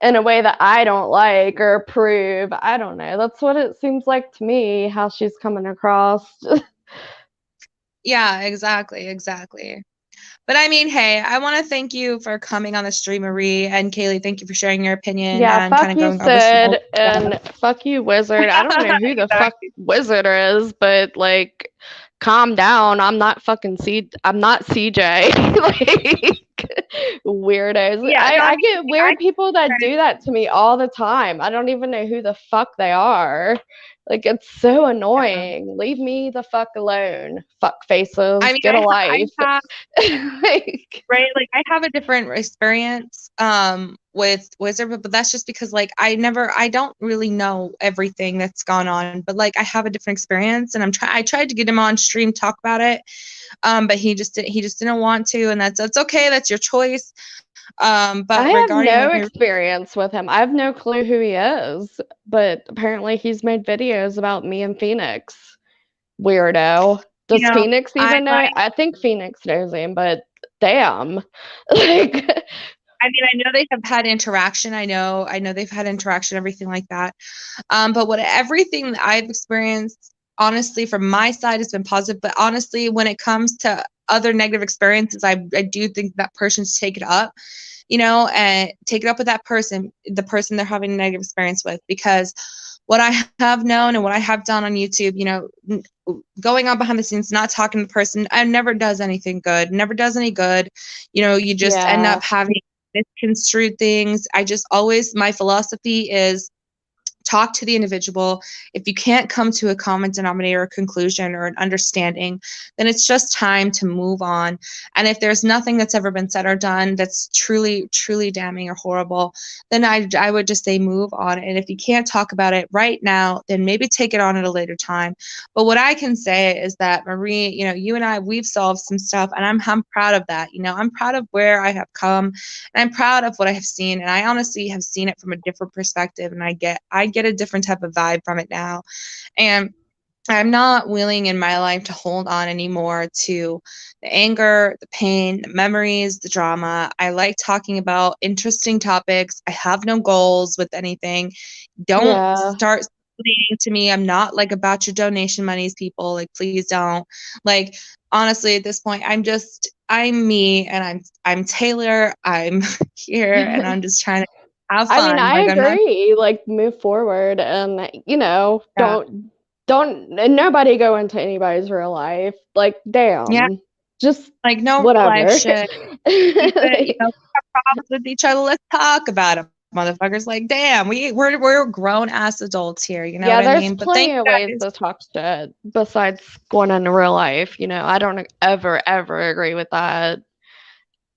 S5: in a way that I don't like or approve. I don't know. That's what it seems like to me, how she's coming across.
S1: Yeah, exactly. But I mean, hey, I want to thank you for coming on the stream, Marie, and Kaylee. Thank you for sharing your opinion.
S5: Yeah,
S1: and
S5: fuck you, Sid, and fuck you, Wizard. I don't know who the fuck Wizard is, but like, calm down. I'm not I'm not CJ. Like, weirdos. Yeah, I get weird people that do that to me all the time. I don't even know who the fuck they are. Like, it's so annoying. Yeah. Leave me the fuck alone. Fuck faces. I mean, get a life.
S1: Right? Like, I have a different experience with Wizard, but that's just because, like, I don't really know everything that's gone on, but like, I have a different experience, and I tried to get him on stream, talk about it, but he just didn't want to, and that's okay. That's your choice. But
S5: I have no experience with him. I have no clue who he is, but apparently he's made videos about me and Phoenix. Weirdo. Does Phoenix even know? I think Phoenix knows him, but damn. Like,
S1: I mean, I know they have had interaction. I know they've had interaction, everything like that. But everything that I've experienced, honestly, from my side, has been positive. But honestly, when it comes to other negative experiences, I do think that person should take it up, and take it up with that person, the person they're having a negative experience with. Because what I have known and what I have done on YouTube, going on behind the scenes, not talking to the person, it never does anything good, never does any good. You just end up having misconstrued things. My philosophy is, talk to the individual. If you can't come to a common denominator or conclusion or an understanding, then it's just time to move on. And if there's nothing that's ever been said or done that's truly, truly damning or horrible, then I would just say move on. And if you can't talk about it right now, then maybe take it on at a later time. But what I can say is that, Marie, you and I, we've solved some stuff, and I'm proud of that. I'm proud of where I have come, and I'm proud of what I have seen. And I honestly have seen it from a different perspective, and I get a different type of vibe from it now. And I'm not willing in my life to hold on anymore to the anger, the pain, the memories, the drama. I like talking about interesting topics. I have no goals with anything. Don't start saying to me, I'm not like about your donation monies, people. Like, please don't. Like, honestly, at this point, I'm me, and I'm Taylor. I'm here, and I'm just trying to have fun.
S5: I mean, I
S1: like,
S5: agree. Like, move forward, and don't nobody go into anybody's real life. Like, damn.
S1: Yeah.
S5: Just
S1: like no
S5: whatever.
S1: life shit. We have problems with each other. Let's talk about it, motherfuckers. Like, damn, we're grown ass adults here. You know what I mean?
S5: There's plenty of ways to talk shit besides going into real life. I don't ever agree with that.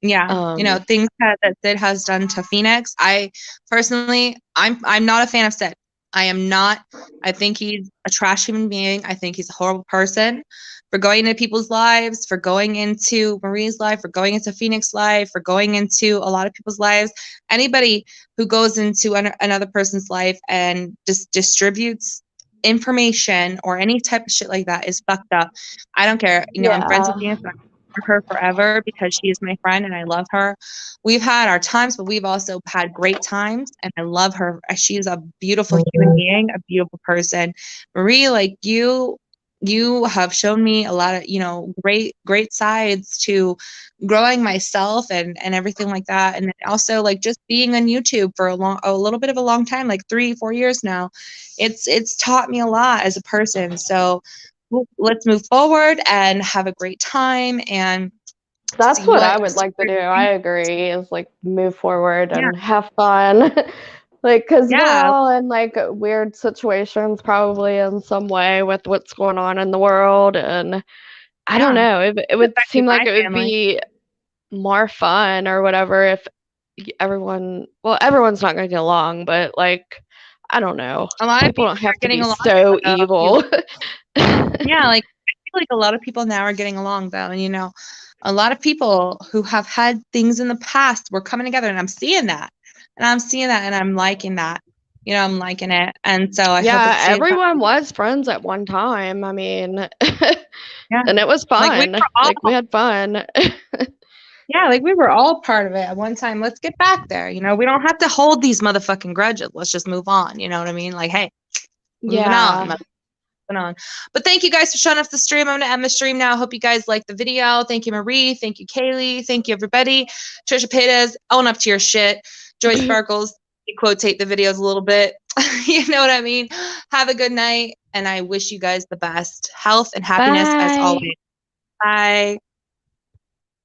S1: Yeah, things that Sid has done to Phoenix. I personally, I'm not a fan of Sid. I am not. I think he's a trash human being. I think he's a horrible person for going into people's lives, for going into Marie's life, for going into Phoenix's life, for going into a lot of people's lives. Anybody who goes into another person's life and just distributes information or any type of shit like that is fucked up. I don't care. I'm friends with Phoenix. Her forever because she is my friend and I love her. We've had our times, but we've also had great times, and I love her. She's a beautiful human being, a beautiful person. Marie, like you have shown me a lot of great sides to growing myself and everything like that, and also like just being on YouTube for a little bit of a long time, like 3-4 years now. It's taught me a lot as a person. So let's move forward and have a great time. And
S5: that's what I would like to do. I agree, is like move forward and have fun. Like, because we're all in like weird situations probably in some way with what's going on in the world, and I don't know, it would seem like it would be more fun or whatever if everyone's not going to get along, but like, I don't know,
S1: a lot
S5: people
S1: of
S5: don't have to be so evil.
S1: Yeah, like I feel like a lot of people now are getting along though, and a lot of people who have had things in the past were coming together, and I'm seeing that, and I'm liking that. I'm liking it, and so I hope
S5: everyone was friends at one time. I mean, and it was fun. Like we had fun.
S1: Yeah, like we were all part of it at one time. Let's get back there. We don't have to hold these motherfucking grudges. Let's just move on. You know what I mean? Like, hey, moving on. But thank you guys for showing up the stream. I'm gonna end the stream now. I hope you guys liked the video. Thank you, Marie. Thank you, Kaylee. Thank you, everybody. Trisha Paytas, own up to your shit. Joy Sparkles, quotate the videos a little bit. You know what I mean? Have a good night, and I wish you guys the best health and happiness as always. Bye.